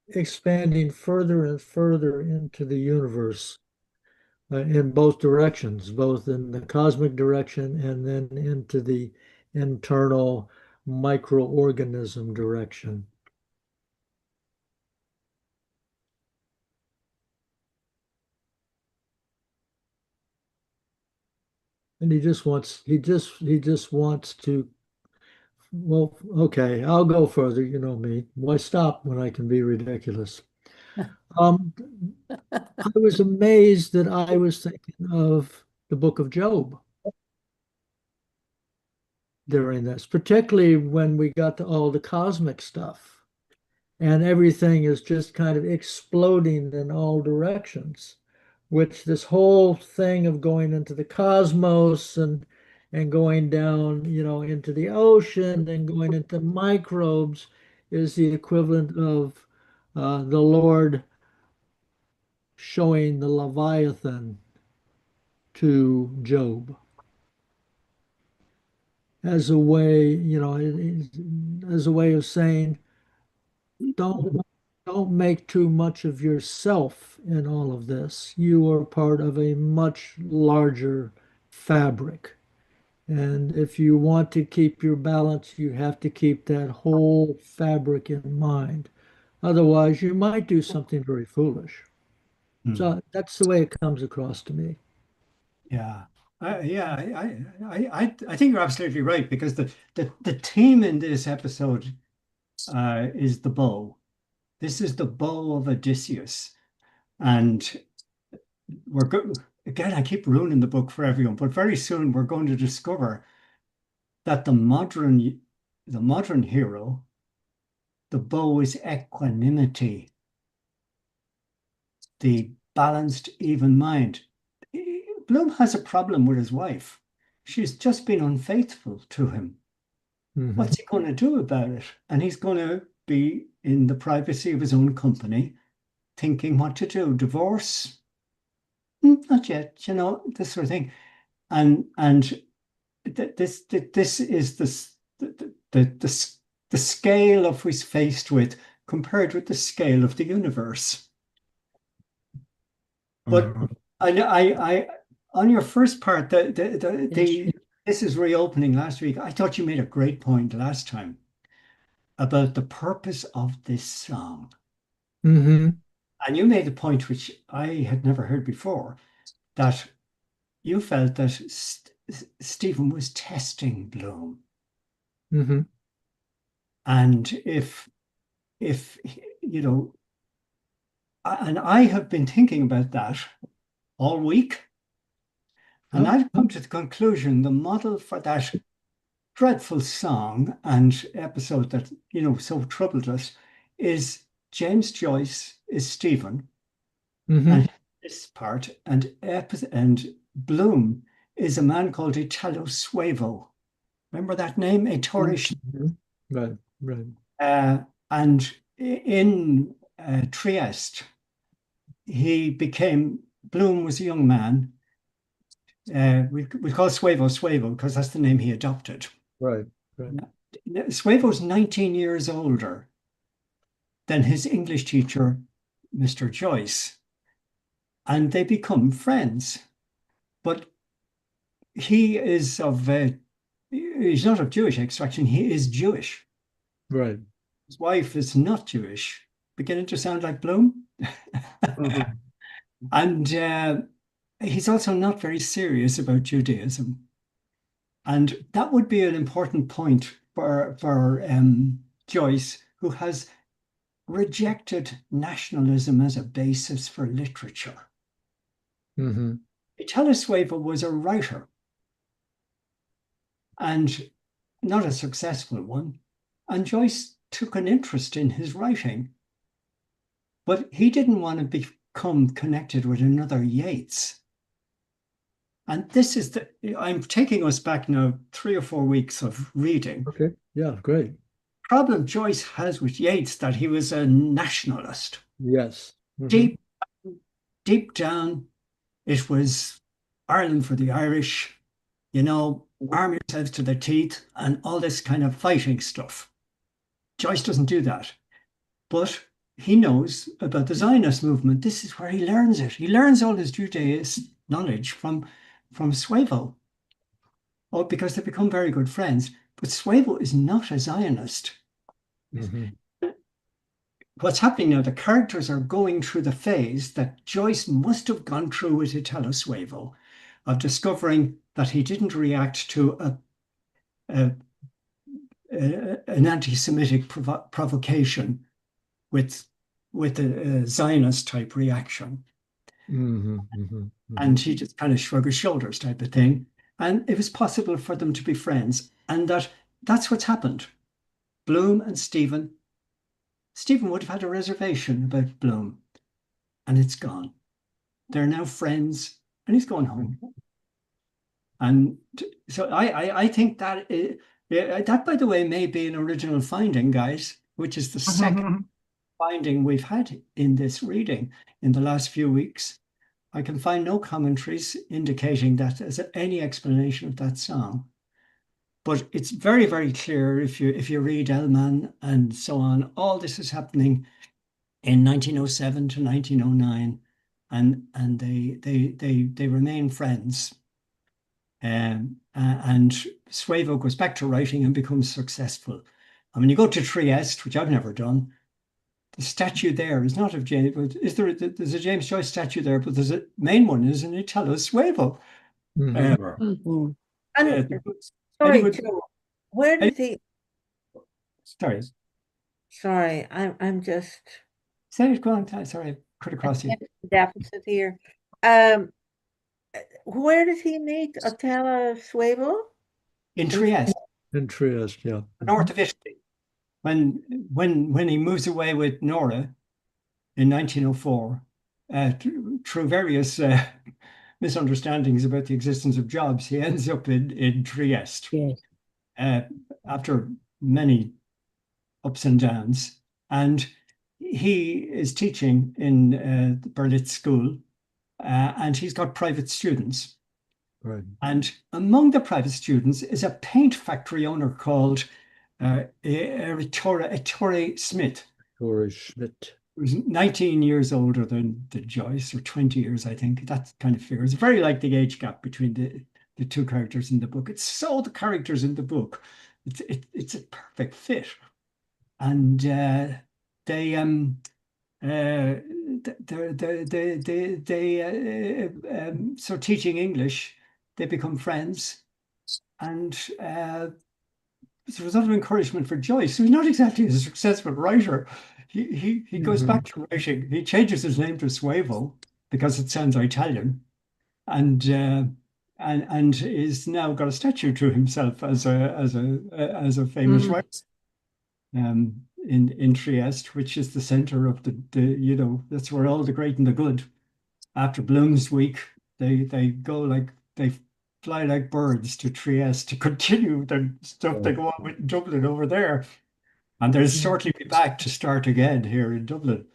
expanding further and further into the universe in both directions, both in the cosmic direction and then into the internal microorganism direction. And he just wants to, well, okay, I'll go further, you know me. Why stop when I can be ridiculous? Um, I was amazed that I was thinking of the book of Job during this, particularly when we got to all the cosmic stuff and everything is just kind of exploding in all directions, which this whole thing of going into the cosmos and going down, into the ocean and going into microbes is the equivalent of the Lord showing the Leviathan to Job as a way, as a way of saying, don't don't make too much of yourself in all of this. You are part of a much larger fabric. And if you want to keep your balance, you have to keep that whole fabric in mind. Otherwise, you might do something very foolish. So that's the way it comes across to me. Yeah. I think you're absolutely right because the theme in this episode is the bow. This is the bow of Odysseus. And we're go again, I keep ruining the book for everyone, but very soon we're going to discover that the modern hero, the bow is equanimity, the balanced, even mind. Bloom has a problem with his wife. She's just been unfaithful to him. What's he going to do about it? And he's going to be in the privacy of his own company, thinking what to do. Divorce? Not yet, this sort of thing. And this is the scale of what he's faced with compared with the scale of the universe. But I on your first part, this is reopening last week. I thought you made a great point last time about the purpose of this song. Mm-hmm. And you made a point which I had never heard before, that you felt that Stephen was testing Bloom. Mm-hmm. And if and I have been thinking about that all week, and I've come to the conclusion the model for that dreadful song and episode that so troubled us is James Joyce is Stephen, and this part, and Bloom is a man called Italo Suevo. Remember that name, Ettore? Right, right. And in Trieste, Bloom was a young man. We call Suevo because that's the name he adopted. Right, right. Suevo's 19 years older than his English teacher, Mr. Joyce, and they become friends. But he's not of Jewish extraction. He is Jewish. Right. His wife is not Jewish, beginning to sound like Bloom. And he's also not very serious about Judaism. And that would be an important point for Joyce, who has rejected nationalism as a basis for literature. Mm-hmm. Itelesweva was a writer, and not a successful one. And Joyce took an interest in his writing, but he didn't want to become connected with another Yeats. And this is I'm taking us back now 3 or 4 weeks of reading. Okay. Yeah, great. Problem Joyce has with Yeats that he was a nationalist. Yes. Mm-hmm. Deep down, it was Ireland for the Irish, arm yourselves to the teeth and all this kind of fighting stuff. Joyce doesn't do that. But he knows about the Zionist movement. This is where he learns it. He learns all his Judaist knowledge from Suevo. Oh, because they become very good friends. But Suevo is not a Zionist. Mm-hmm. What's happening now, the characters are going through the phase that Joyce must have gone through with Italo Suevo, of discovering that he didn't react to an anti-Semitic provocation with a Zionist type reaction. Mm-hmm. Mm-hmm. And he just kind of shrugged his shoulders type of thing. And it was possible for them to be friends. And that's what's happened. Bloom and Stephen would have had a reservation about Bloom, and it's gone. They're now friends, and he's going home. And so I think that that, by the way, may be an original finding, guys, which is the second finding we've had in this reading in the last few weeks. I can find no commentaries indicating that as any explanation of that song. But it's very, very clear if you read Ellman and so on, all this is happening in 1907 to 1909, and they remain friends. And Suevo goes back to writing and becomes successful. I mean, you go to Trieste, which I've never done. The statue there is not of James, but there's a James Joyce statue there, but there's a main one is an Italo Suevo. Mm-hmm. And sorry, Joe, where did he? Sorry, I'm just. Say it, go on. Sorry, I cut across you. Deficit here. Where did he meet Othello Suevo? In Trieste. In Trieste, yeah. North of Italy. When he moves away with Nora in 1904, through various misunderstandings about the existence of jobs, he ends up in Trieste. Yes. After many ups and downs. And he is teaching in the Berlitz school, and he's got private students. Right. And among the private students is a paint factory owner called Ettore Smith. Ettore Schmidt. Who's 19 years older than Joyce, or 20 years, I think. That kind of figure. It's very like the age gap between the two characters in the book. It's so the characters in the book. It's a perfect fit. And so teaching English, they become friends, and as a result of encouragement for Joyce, who's not exactly a successful writer, he goes back to writing. He changes his name to Suevo because it sounds Italian, and is now got a statue to himself as a famous writer. In Trieste, which is the center of the that's where all the great and the good. After Bloom's week, they fly like birds to Trieste to continue the stuff they go on with in Dublin over there, and they'll shortly be back to start again here in Dublin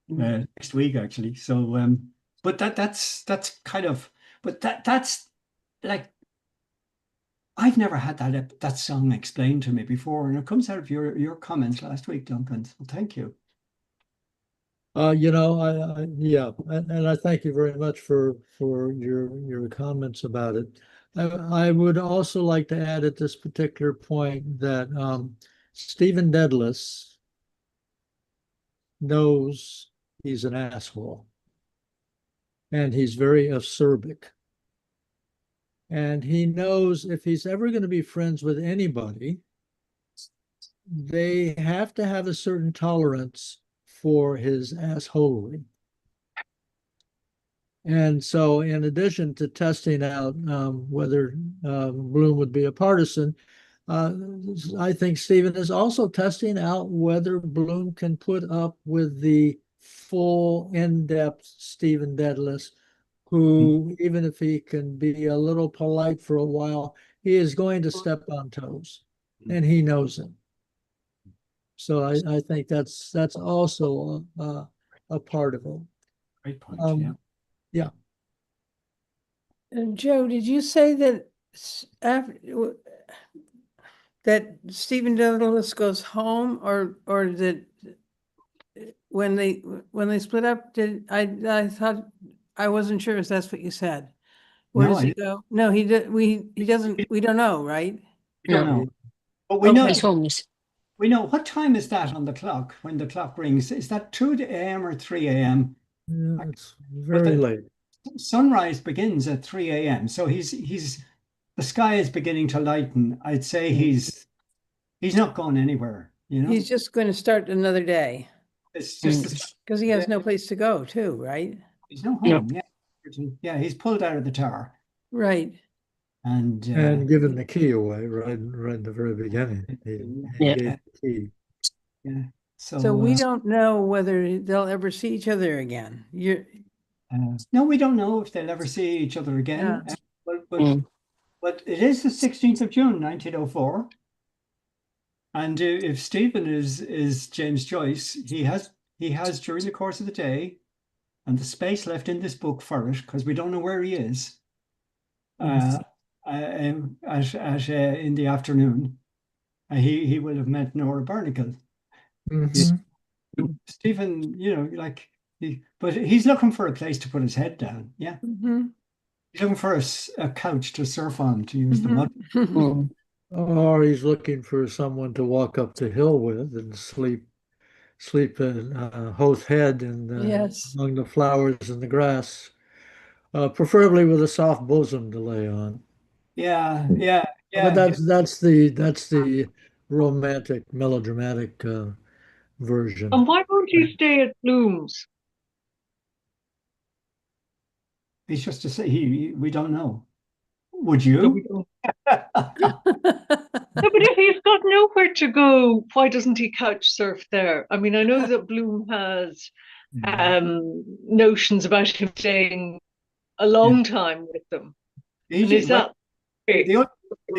next week, actually. So, but that's kind of, but that's like. I've never had that song explained to me before, and it comes out of your comments last week, Duncan. So thank you. Yeah, and I thank you very much for your comments about it. I would also like to add at this particular point that Stephen Dedalus knows he's an asshole. And he's very acerbic. And he knows if he's ever going to be friends with anybody, they have to have a certain tolerance for his assholery. And so, in addition to testing out whether Bloom would be a partisan, I think Stephen is also testing out whether Bloom can put up with the full, in-depth Stephen Dedalus, who, even if he can be a little polite for a while, he is going to step on toes, and he knows it. So I think that's also a part of it. Great point. Yeah. And Joe, did you say that after that Stephen Dedalus goes home, or that when they split up? Did I thought I wasn't sure if that's what you said. Where No, does he go? No, he did. He doesn't. We don't know, right? We don't No. know. But we Okay. know He's homeless. we know what time is that on the clock when the clock rings? Is that 2 a.m. or 3 a.m.? Yeah, it's very late. Sunrise begins at 3 a.m. So he's the sky is beginning to lighten. I'd say he's not going anywhere, you know. He's just going to start another day It's just because he has no place to go, too, right? he's no home. Yeah, he's pulled out of the tower. Right. And given the key away right in the very beginning. He gave the key. Yeah. So we don't know whether they'll ever see each other again. No, we don't know if they'll ever see each other again. Yeah. But it is the 16th of June, 1904. And if Stephen is James Joyce, he has during the course of the day and the space left in this book for it, because we don't know where he is, in the afternoon, he will have met Nora Barnacle. Stephen, but he's looking for a place to put his head down. Yeah. He's looking for a couch to surf on, to use the mud. Or he's looking for someone to walk up the hill with and sleep in Hoth Head and among the flowers and the grass, preferably with a soft bosom to lay on. Yeah. But that's the romantic, melodramatic version. And why won't you stay at Bloom's? He's just to say we don't know. Would you? No, but if he's got nowhere to go, why doesn't he couch surf there? I mean, I know that Bloom has notions about him staying a long time with them. And is that the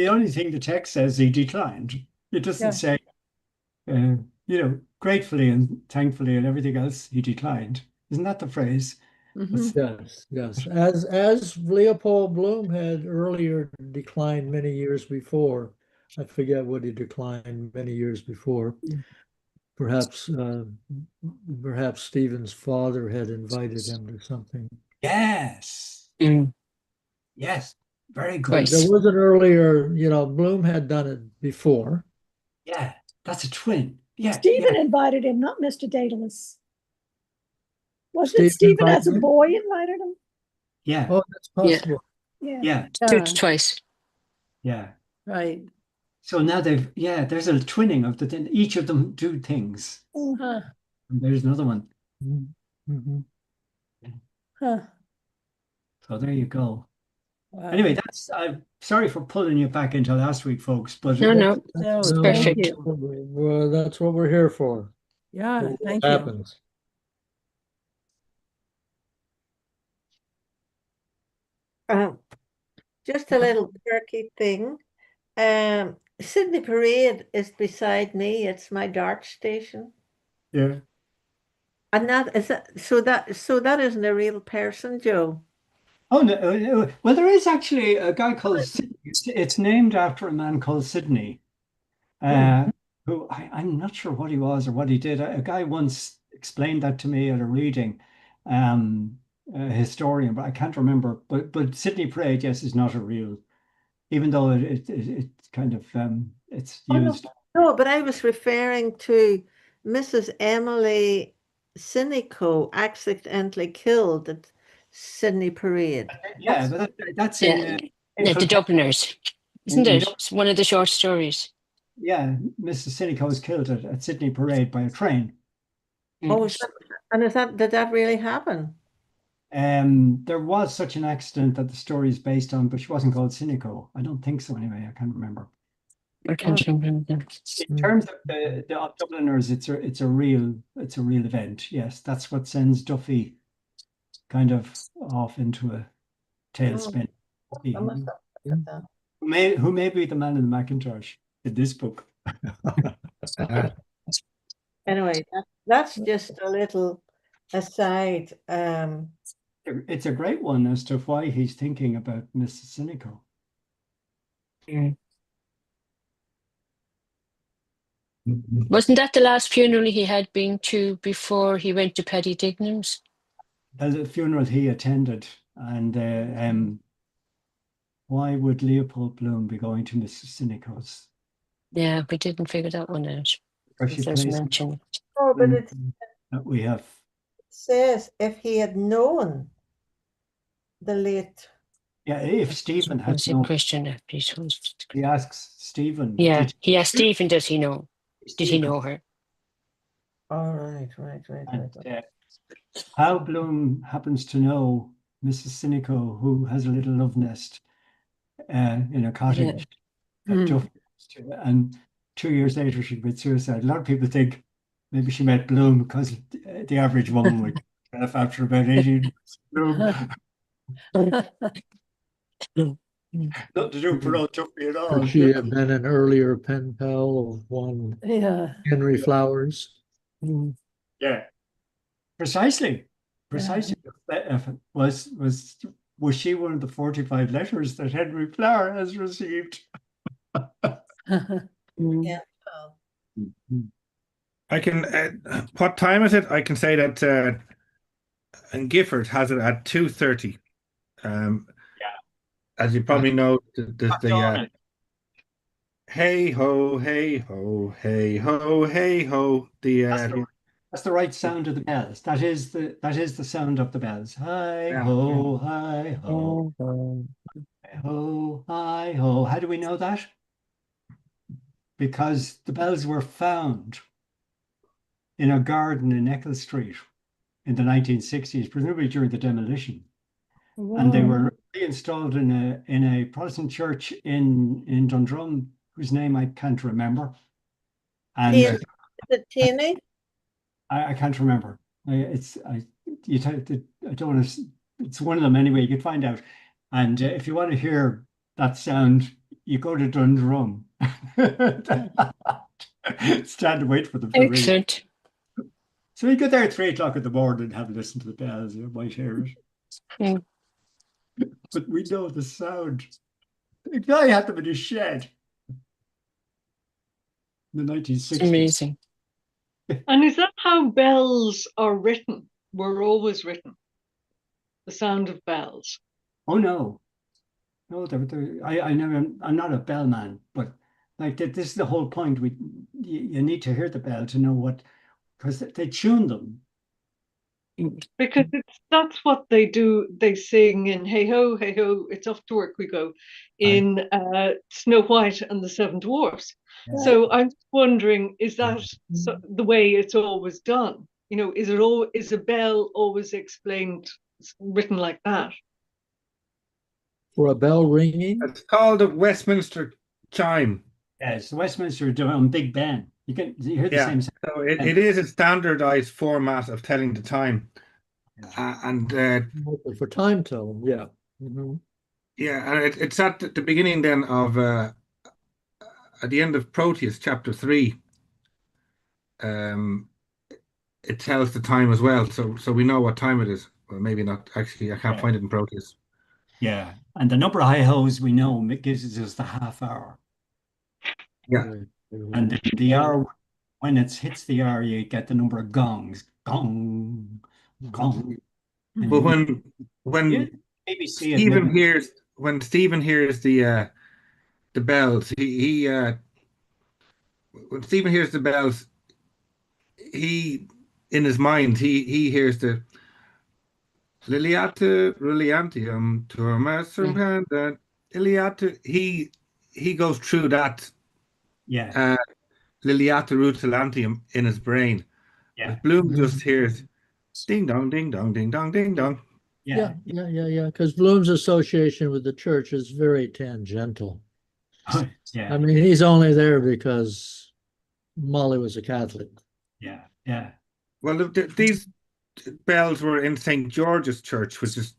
only thing the text says he declined. It doesn't say, gratefully and thankfully and everything else he declined. Isn't that the phrase? Yes. As Leopold Bloom had earlier declined many years before. I forget what he declined many years before. Perhaps Stephen's father had invited him to something. Yes. Yes. Very good. There was an earlier, Bloom had done it before. Yeah, that's a twin. Yeah. Stephen invited him, not Mr. Dedalus. Wasn't it Stephen as a boy invited him? Yeah. Oh, that's possible. Yeah. Twice. Yeah. Right. So now there's a twinning of each of them do things. And there's another one. So there you go. Wow. Anyway, I'm sorry for pulling you back into last week, folks, but No, it's perfect. Well, that's what we're here for. Yeah, thank you. Happens. Just a little quirky thing. Sydney Parade is beside me. It's my dart station. Yeah. And that isn't a real person, Joe. Oh no! Well, there is actually a guy called Sydney. It's named after a man called Sydney, who I'm not sure what he was or what he did. A guy once explained that to me at a reading, a historian, but I can't remember. But Sydney Parade, yes, is not a real, even though it's kind of it's used. No, but I was referring to Mrs. Emily Cynico accidentally killed at Sydney Parade? Yeah, but that's in, The Dubliners, isn't it? It's one of the short stories. yeah, Mrs. Cynico was killed at Sydney Parade by a train. Oh, did that really happen? There was such an accident that the story is based on, but she wasn't called Cynico. I don't think so anyway. I can't remember. I can't remember. In terms of the Dubliners, it's a real event. Yes, that's what sends Duffy kind of off into a tailspin. I must have looked at that. Who may be the man in the Macintosh in this book? Anyway, that's just a little aside. It's a great one as to why he's thinking about Mrs. Cynico. Wasn't that the last funeral he had been to before he went to Paddy Dignam's? The funeral he attended, and why would Leopold Bloom be going to Mrs. Cynico's? Yeah, we didn't figure that one out. Because she There's plays mention. Oh, but it that we have. says if he had known the late. Yeah, if Stephen had Was it known, Christian? he asks Stephen. Yeah, he asked Stephen, does he know? Did he Stephen, know her? All right. and, how Bloom happens to know Mrs. Cynico, who has a little love nest in a cottage that Duff goes to, and 2 years later she commits suicide. A lot of people think maybe she met Bloom because the average woman would get off after about 18 Bloom. Not to do for old Duffy at all. Could she have been an earlier pen pal of one Henry Flowers? Yeah, precisely. Was she one of the 45 letters that Henry Flower has received? Yeah. I can. What time is it? I can say that. And Gifford has it at 2:30. As you probably know, there's the hey ho, hey ho, hey ho, hey ho. That's the right sound of the bells. That is the sound of the bells. Hi ho, hi ho, hi ho, hi ho. How do we know that? Because the bells were found in a garden in Eccles Street in the 1960s, presumably during the demolition. Wow. And they were reinstalled in a Protestant church in Dundrum, whose name I can't remember. And is it Tierney? I can't remember. I don't want to. It's one of them anyway. You could find out. And if you want to hear that sound, you go to Dundrum. Stand and wait for them. Excellent. So you get there at 3 o'clock in the morning and have a listen to the bells. You might hear it. But we know the sound. The guy had them in his shed in the 1960s. Amazing. And is that how bells are written? Were always written? The sound of bells? Oh no. No, I never. I'm not a bellman, but like this is the whole point. You need to hear the bell to know what, because they tune them. Because that's what they do. They sing in "Hey ho, it's off to work we go," in Snow White and the Seven Dwarfs. Yeah. So I'm wondering, is that the way it's always done? You know, is a bell always explained, written like that? For a bell ringing? It's called a Westminster chime. Yes, the Westminster on Big Ben. You hear the same sound. So it is a standardized format of telling the time. And for time telling, yeah. Mm-hmm. Yeah, and it's at the beginning then of at the end of Proteus chapter 3. It tells the time as well, so we know what time it is. Well, maybe not actually. I can't find it in Proteus. Yeah, and the number of hi hos we know it gives us the half hour. Yeah, and the hour, when it hits the hour, you get the number of gongs. Gong, gong. But when Stephen hears the bells, when Stephen hears the bells, he in his mind, he hears the Liliata Ruliantium Turmasum Panda Iliata. He goes through that Yeah, Liliata Rutilantium in his brain. yeah, But Bloom just hears ding dong, ding dong, ding dong, ding dong. yeah. Because Bloom's association with the church is very tangential. Yeah, I mean, he's only there because Molly was a Catholic. yeah, yeah. Well, these bells were in St. George's Church, which is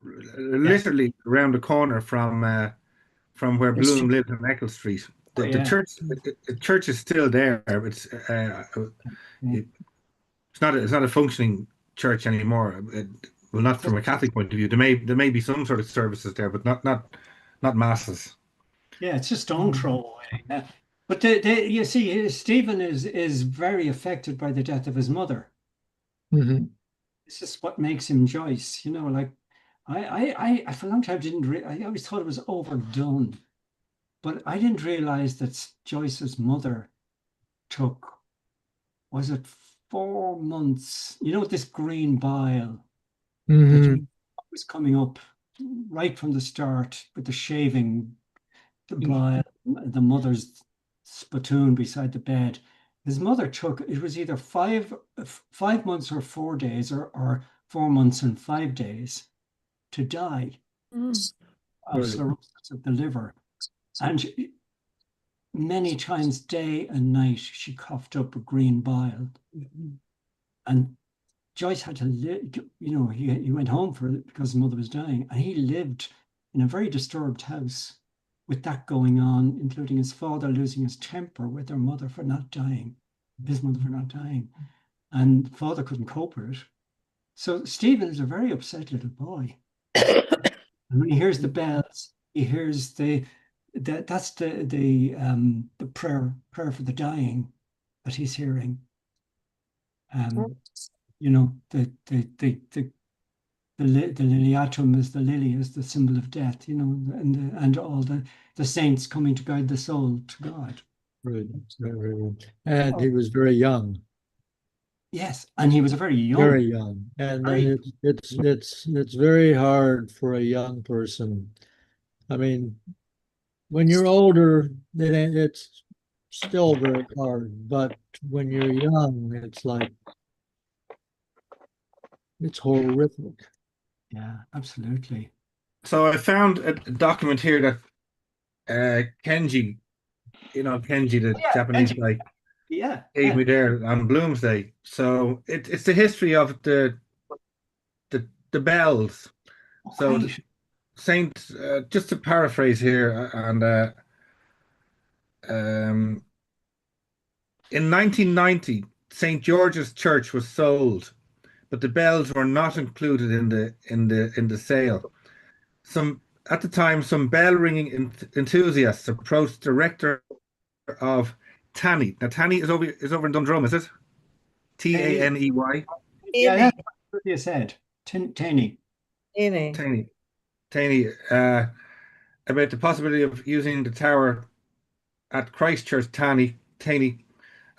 Yes. literally around the corner from where Bloom lived on Eccles Street. Oh, The yeah. church is still there. It's not a functioning church anymore. Well, not from a Catholic point of view. There may be some sort of services there, but not masses. Yeah, it's a stone throw away. Yeah. But you see, Stephen is very affected by the death of his mother. Mhm. This is what makes him Joyce. Like I for a long time I always thought it was overdone, but I didn't realize that Joyce's mother took, was it 4 months? This green bile that Mhm. was coming up right from the start with the shaving, the bile, the mother's spittoon beside the bed. His mother took, it was either 5 months or 4 days, or 4 months and 5 days to die of Right. cirrhosis of the liver. And many times, day and night, she coughed up a green bile. And Joyce had to live, he went home for it because his mother was dying, and he lived in a very disturbed house with that going on, including his father losing his temper with their mother for not dying, his mother for not dying, and father couldn't cope with it. So Stephen is a very upset little boy. And when he hears the bells, he hears that's the prayer for the dying that he's hearing. The liliatum is the lily, is the symbol of death, and all the saints coming to guide the soul to God. Right. Right. And he was very young. Yes, and he was a very Very young, young. And very then it's very hard for a young person. I mean, when you're older, it's still very hard. But when you're young, it's horrific. yeah, absolutely. So I found a document here that Kenji, Kenji, the Yeah, Japanese guy, yeah, gave me there on Bloomsday. So it's the history of the bells. So right. Saint, just to paraphrase here, and um, in 1990, St. George's Church was sold, but the bells were not included in the sale. Some At the time, some bell ringing enthusiasts approached the rector of Tanny. Now, Tanny is over in Dundrum, is it? Taney. Yeah, Amy, that's what you said. Tiny. Amy. Taney, about the possibility of using the tower at Christchurch, Taney,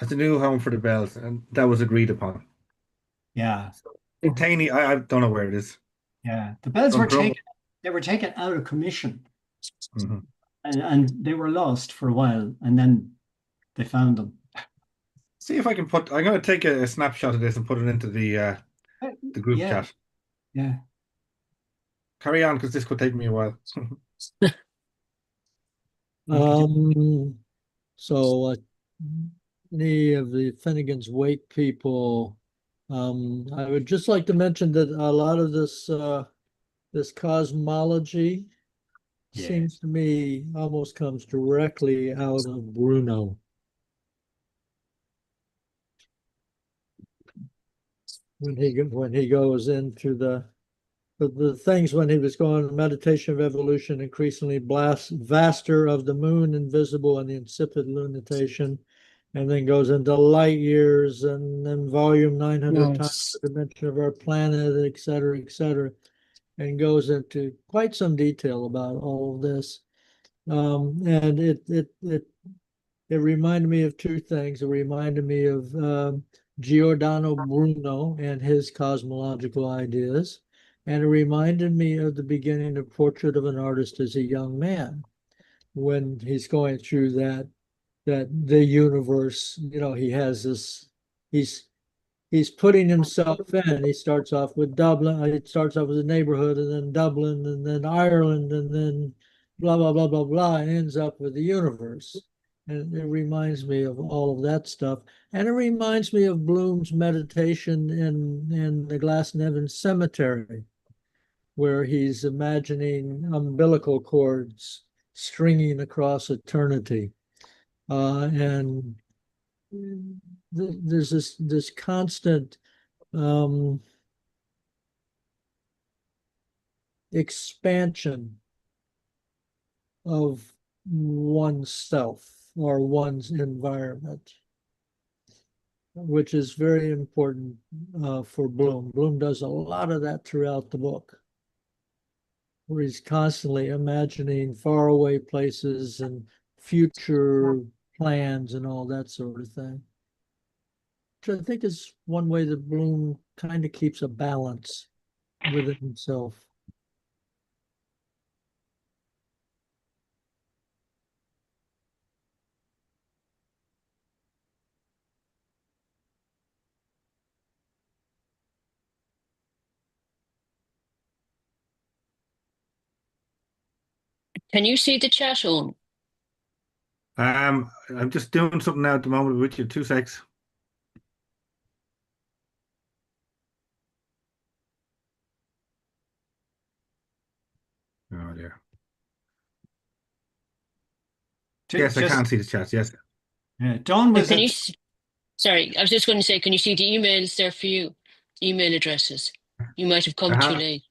as the new home for the bells, and that was agreed upon. Yeah, Taney, I don't know where it is. yeah. The bells were Dundrum. taken. They were taken out of commission, Mhm. and they were lost for a while, and then they found them. See if I can put. I'm going to take a snapshot of this and put it into the group Yeah, chat. yeah. Carry on, because this could take me a while. So any of the Finnegan's Wake people, I would just like to mention that a lot of this cosmology Yes. seems to me almost comes directly out of Bruno. When he goes into the things when he was going meditation of evolution, increasingly vaster of the moon, invisible and the insipid lunitation, and then goes into light years and then volume 900 times the dimension of our planet, et cetera, and goes into quite some detail about all of this. And it reminded me of two things. It reminded me of Giordano Bruno and his cosmological ideas, and it reminded me of the beginning of Portrait of an Artist as a Young Man, when he's going through that the universe, he has this, he's putting himself in. He starts off with Dublin. It starts off with a neighborhood, and then Dublin, and then Ireland, and then blah blah blah blah blah, and ends up with the universe. And it reminds me of all of that stuff, and it reminds me of Bloom's meditation in the Glasnevin Cemetery, where he's imagining umbilical cords stringing across eternity, and there's this constant expansion of oneself or one's environment, which is very important for Bloom. Bloom does a lot of that throughout the book, where he's constantly imagining faraway places and future plans and all that sort of thing, which I think is one way that Bloom kind of keeps a balance within himself. Can you see the chat on? I'm just doing something now at the moment with you. 2 secs. Oh dear. Yes, I can see the chat. Yes. Dawn was Can you? Sorry, I was just going to say, can you see the emails there for you? Email addresses. You might have come too late.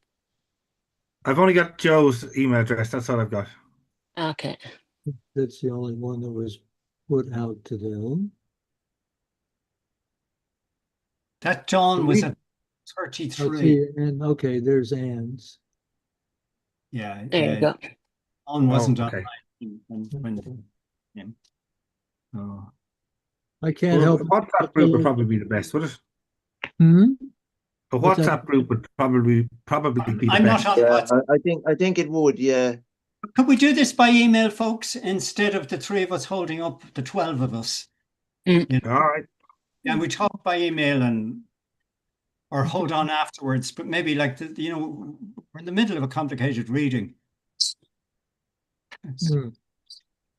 I've only got Joe's email address. That's all I've got. Okay. That's the only one that was put out to them. That Dawn was at 33. And okay, there's Anne's. Yeah. There you go. Dawn wasn't okay. Oh. I can't help it. A WhatsApp group would probably be the best, would it? Hmm? A WhatsApp group would probably be the I'm best. not on WhatsApp. I think it would, yeah. Could we do this by email, folks, instead of the 3 of us holding up the 12 of us? All right. Yeah, we talk by email or hold on afterwards, but maybe like we're in the middle of a complicated reading.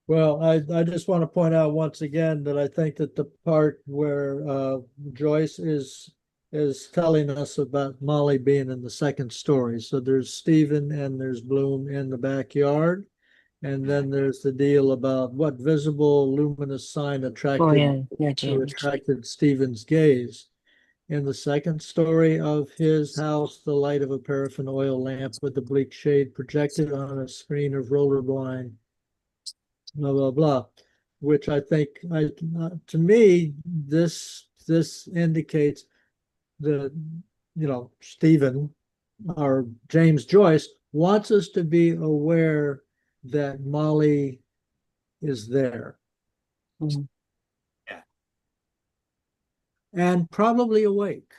Well, I just want to point out once again that I think that the part where Joyce is telling us about Molly being in the second story. So there's Stephen and there's Bloom in the backyard. And then there's the deal about what visible luminous sign attracted Stephen's gaze. In the second story of his house, the light of a paraffin oil lamp with a bleak shade projected on a screen of roller blind, blah, blah, blah, which I think, to me, this indicates that, Stephen or James Joyce wants us to be aware that Molly is there. Mm-hmm. Yeah. And probably awake.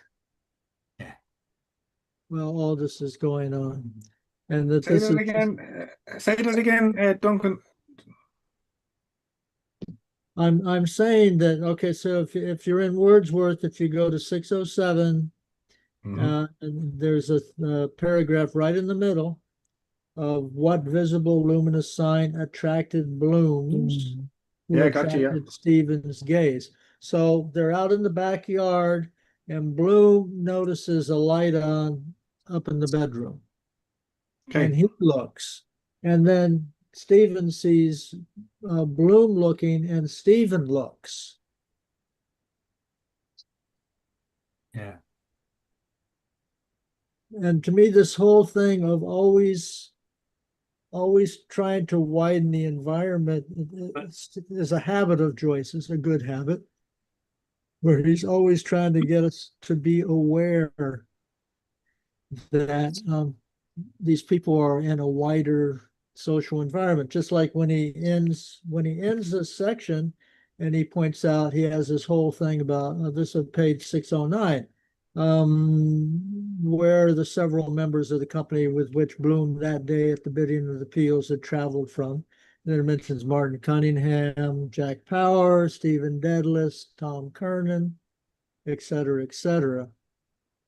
Yeah. Well, all this is going on. And that Say that again. Say that again, Duncan. I'm saying that, okay, so if you're in Wordsworth, if you go to 607, and there's a paragraph right in the middle of what visible luminous sign attracted Bloom's, who attracted Stephen's gaze. So they're out in the backyard, and Bloom notices a light on up in the bedroom. Okay. And he looks, and then Stephen sees Bloom looking, and Stephen looks. Yeah. And to me, this whole thing of always trying to widen the environment is a habit of Joyce. It's a good habit, where he's always trying to get us to be aware that these people are in a wider social environment. Just like when he ends this section, and he points out he has this whole thing about this is page 609, where the several members of the company with which Bloom that day at the bidding of the Peels had traveled from. And then it mentions Martin Cunningham, Jack Power, Stephen Dedalus, Tom Kernan, et cetera, et cetera.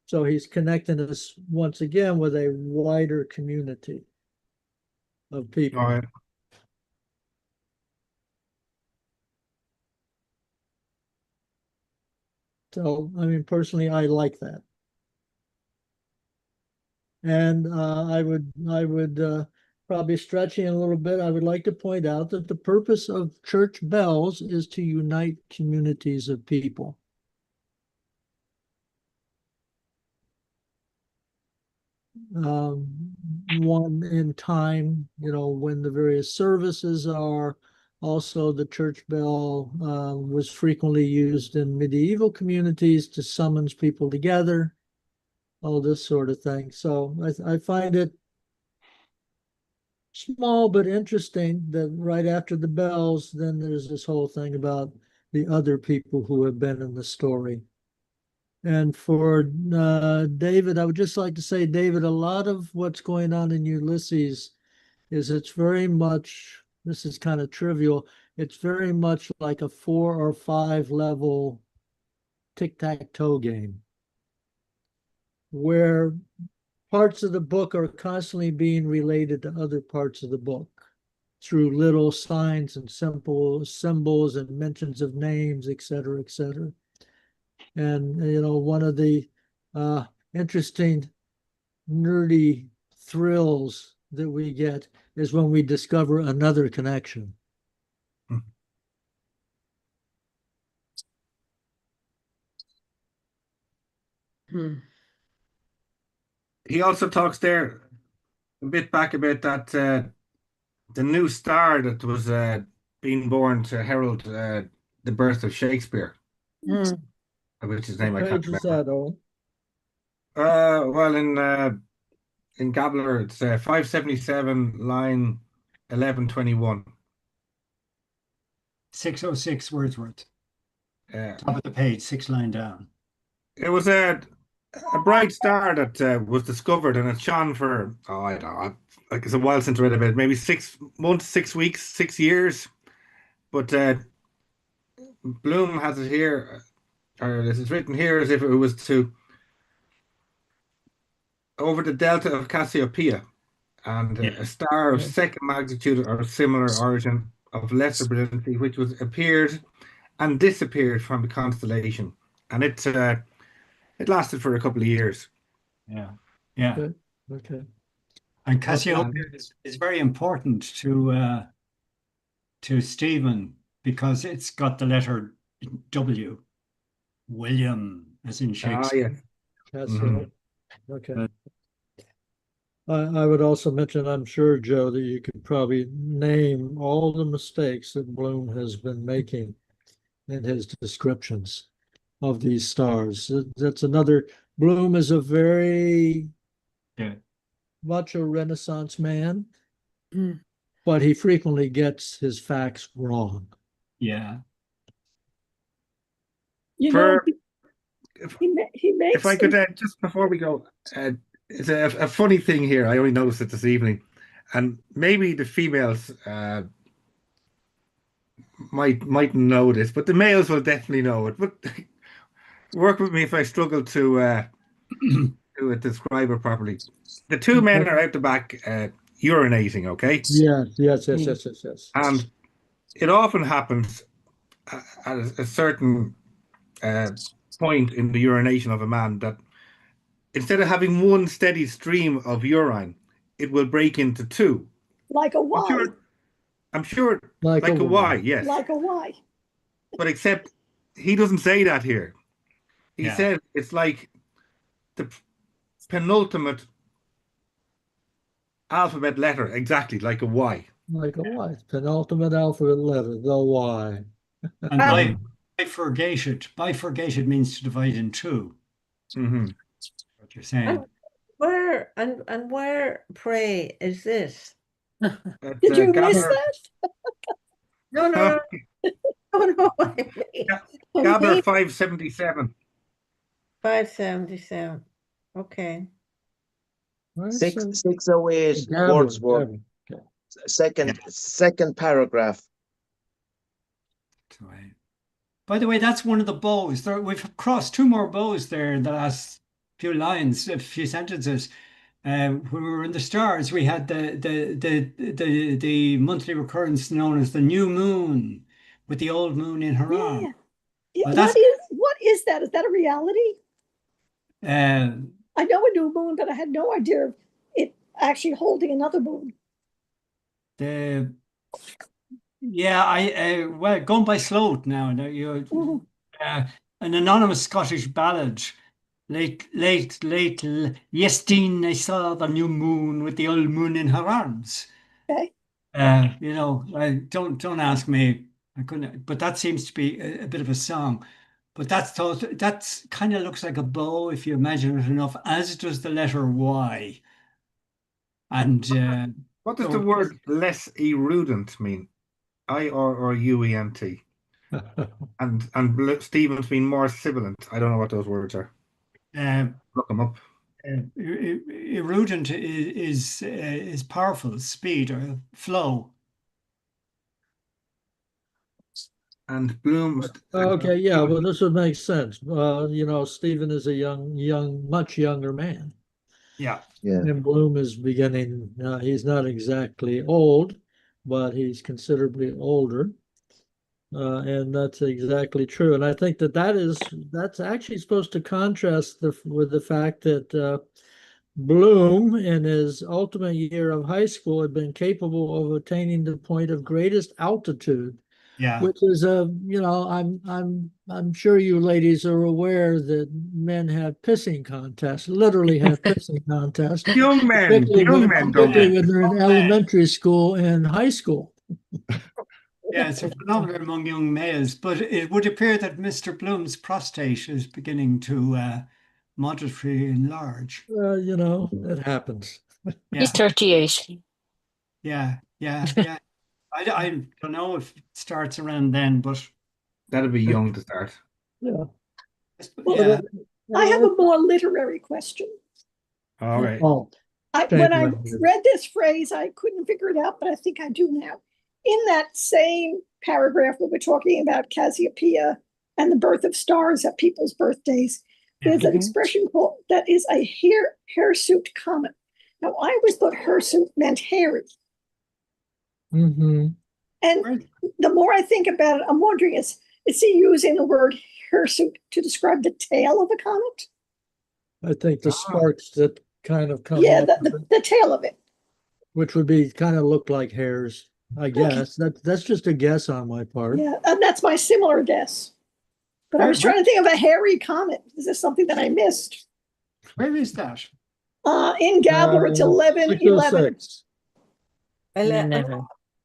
So he's connecting us once again with a wider community of people. All right. So, I mean, personally, I like that. And I would probably stretching a little bit. I would like to point out that the purpose of church bells is to unite communities of people. One in time, when the various services are. Also, the church bell was frequently used in medieval communities to summons people together, all this sort of thing. So I find it small but interesting that right after the bells, then there's this whole thing about the other people who have been in the story. And for David, I would just like to say, David, a lot of what's going on in Ulysses is it's very much, this is kind of trivial, it's very much like a 4 or 5 level tic-tac-toe game where parts of the book are constantly being related to other parts of the book through little signs and simple symbols and mentions of names, et cetera, et cetera. And, one of the interesting nerdy thrills that we get is when we discover another connection. He also talks there a bit back about that the new star that was being born to herald the birth of Shakespeare, which his name I What can't page is remember. that, Owen? Well, in Gabler, it's 577, line 1121. 606 Wordsworth. Uh, Top of the page, 6 line down. it was a bright star that was discovered, and it shone for I don't know, like it's a while since I read about it, maybe 6 months, 6 weeks, 6 years. But Bloom has it here, or this is written here as if it was to over the delta of Cassiopeia, and a star of second magnitude or similar origin of lesser brilliancy, which was appeared and disappeared from the constellation, and it lasted for a couple of years. Yeah. Okay. And Cassiopeia is very important to Stephen because it's got the letter W, William, as in Shakespeare. Yes. That's right. Okay. I would also mention, I'm sure, Joe, that you could probably name all the mistakes that Bloom has been making in his descriptions of these stars. That's another, Bloom is a very much a Renaissance man, but he frequently gets his facts wrong. He makes. If I could just before we go, it's a funny thing here. I only noticed it this evening, and maybe the females might know this, but the males will definitely know it. But work with me if I struggle to describe it properly. The two men are out the back urinating, okay? Yes. And it often happens at a certain point in the urination of a man that instead of having one steady stream of urine, it will break into two. Like a Y. I'm sure like a Y, yes. Like a Y. But except he doesn't say that here. He said it's like the penultimate alphabet letter, exactly like a Y. Like a Y. Penultimate alphabet letter, the Y. And bifurcated means to divide in two. What you're saying. Where, pray, is this? Did you miss that? No. don't know what I mean. Gabler 577. 577. Okay. All right, Six, so 608 Gabler, Wordsworth. Gabler. Okay. Second paragraph. By the way, that's one of the bows. We've crossed two more bows there in the last few lines, a few sentences. When we were in the stars, we had the monthly recurrence known as the new moon, with the old moon in her arm. Yeah. Well, that's What is that? Is that a reality? uh, I know a new moon, but I had no idea of it actually holding another moon. the yeah. Well, going by Sloat now. You Mhm. an anonymous Scottish ballad. Late, yestereen I saw the new moon with the old moon in her arms. Okay. Don't ask me. I couldn't, but that seems to be a bit of a song. But that's kind of looks like a bow if you imagine it enough, as does the letter Y. And What does so the word less erudent mean? IRRUENT. And Stephen's been more sibilant. I don't know what those words are. Look them up. erudent is powerful, speed or flow. And Bloom. Okay, yeah, well, this would make sense. Stephen is a much younger man. Yeah. And Bloom is beginning, he's not exactly old, but he's considerably older. And that's exactly true. And I think that's actually supposed to contrast with the fact that Bloom, in his ultimate year of high school, had been capable of attaining the point of greatest altitude. Yeah. Which is I'm sure you ladies are aware that men have pissing contests, literally have pissing contests. Young men don't. Particularly when they're in elementary school and high school. Yeah, it's a phenomenon among young males, but it would appear that Mr. Bloom's prostate is beginning to moderately enlarge. It happens. He's 38. Yeah. I don't know if it starts around then, but that'd be young to start. Yeah. Well, I have a more literary question. All right. When I read this phrase, I couldn't figure it out, but I think I do now. In that same paragraph where we're talking about Cassiopeia and the birth of stars at people's birthdays, there's an expression called that is a hirsute comet. Now, I always thought hirsute meant hairy. Mm-hmm. And the more I think about it, I'm wondering, is he using the word hirsute to describe the tail of a comet? I think the sparks that kind of come Yeah, off the tail of it. Which would be kind of look like hairs, I guess. Okay. That's just a guess on my part. Yeah, and that's my similar guess. But I was trying to think of a hairy comet. Is this something that I missed? Where is that? In Gabler, it's 11.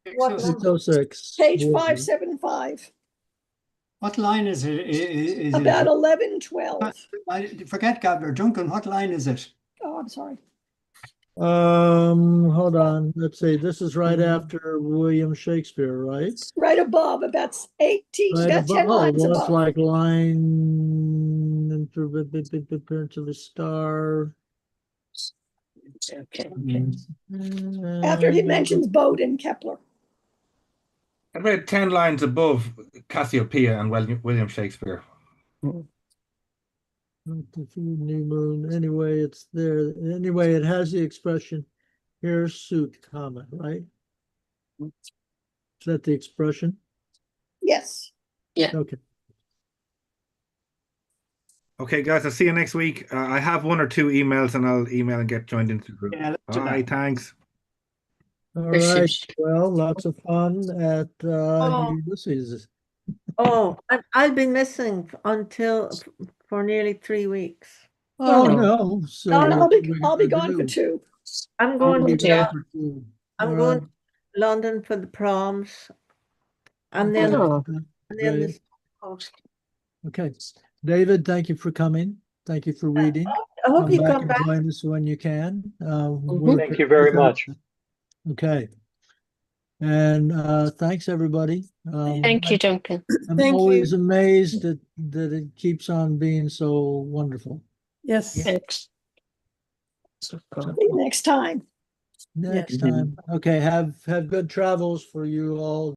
606. Page 575. What line is it? Is about 11, 12. Forget Gabler. Duncan, what line is it? Oh, I'm sorry. Hold on. Let's see. This is right after William Shakespeare, right? Right above, about 18, right about 10 lines above. It's like line to the star. Okay. After he mentions boat in Kepler. About 10 lines above Cassiopeia and William Shakespeare. New moon. Anyway, it's there. Anyway, it has the expression hirsute comet, right? Is that the expression? Yes. Yeah. Okay. Okay, guys, I'll see you next week. I have one or two emails and I'll email and get joined into the group. Yeah, bye, thanks. All right. Well, lots of fun at Ulysses. Oh, I'll be missing for nearly 3 weeks. Oh no! So I'll be gone for 2. I'm going to London. London for the proms, and then this post. Okay, David, thank you for coming. Thank you for reading. I hope you come back. Join us when you can. Thank you very much. Okay. And thanks, everybody. Thank you, Duncan. I'm Thank always you. amazed that it keeps on being so wonderful. Yes. Thanks. So, Next time. next time. Okay, have good travels for you all.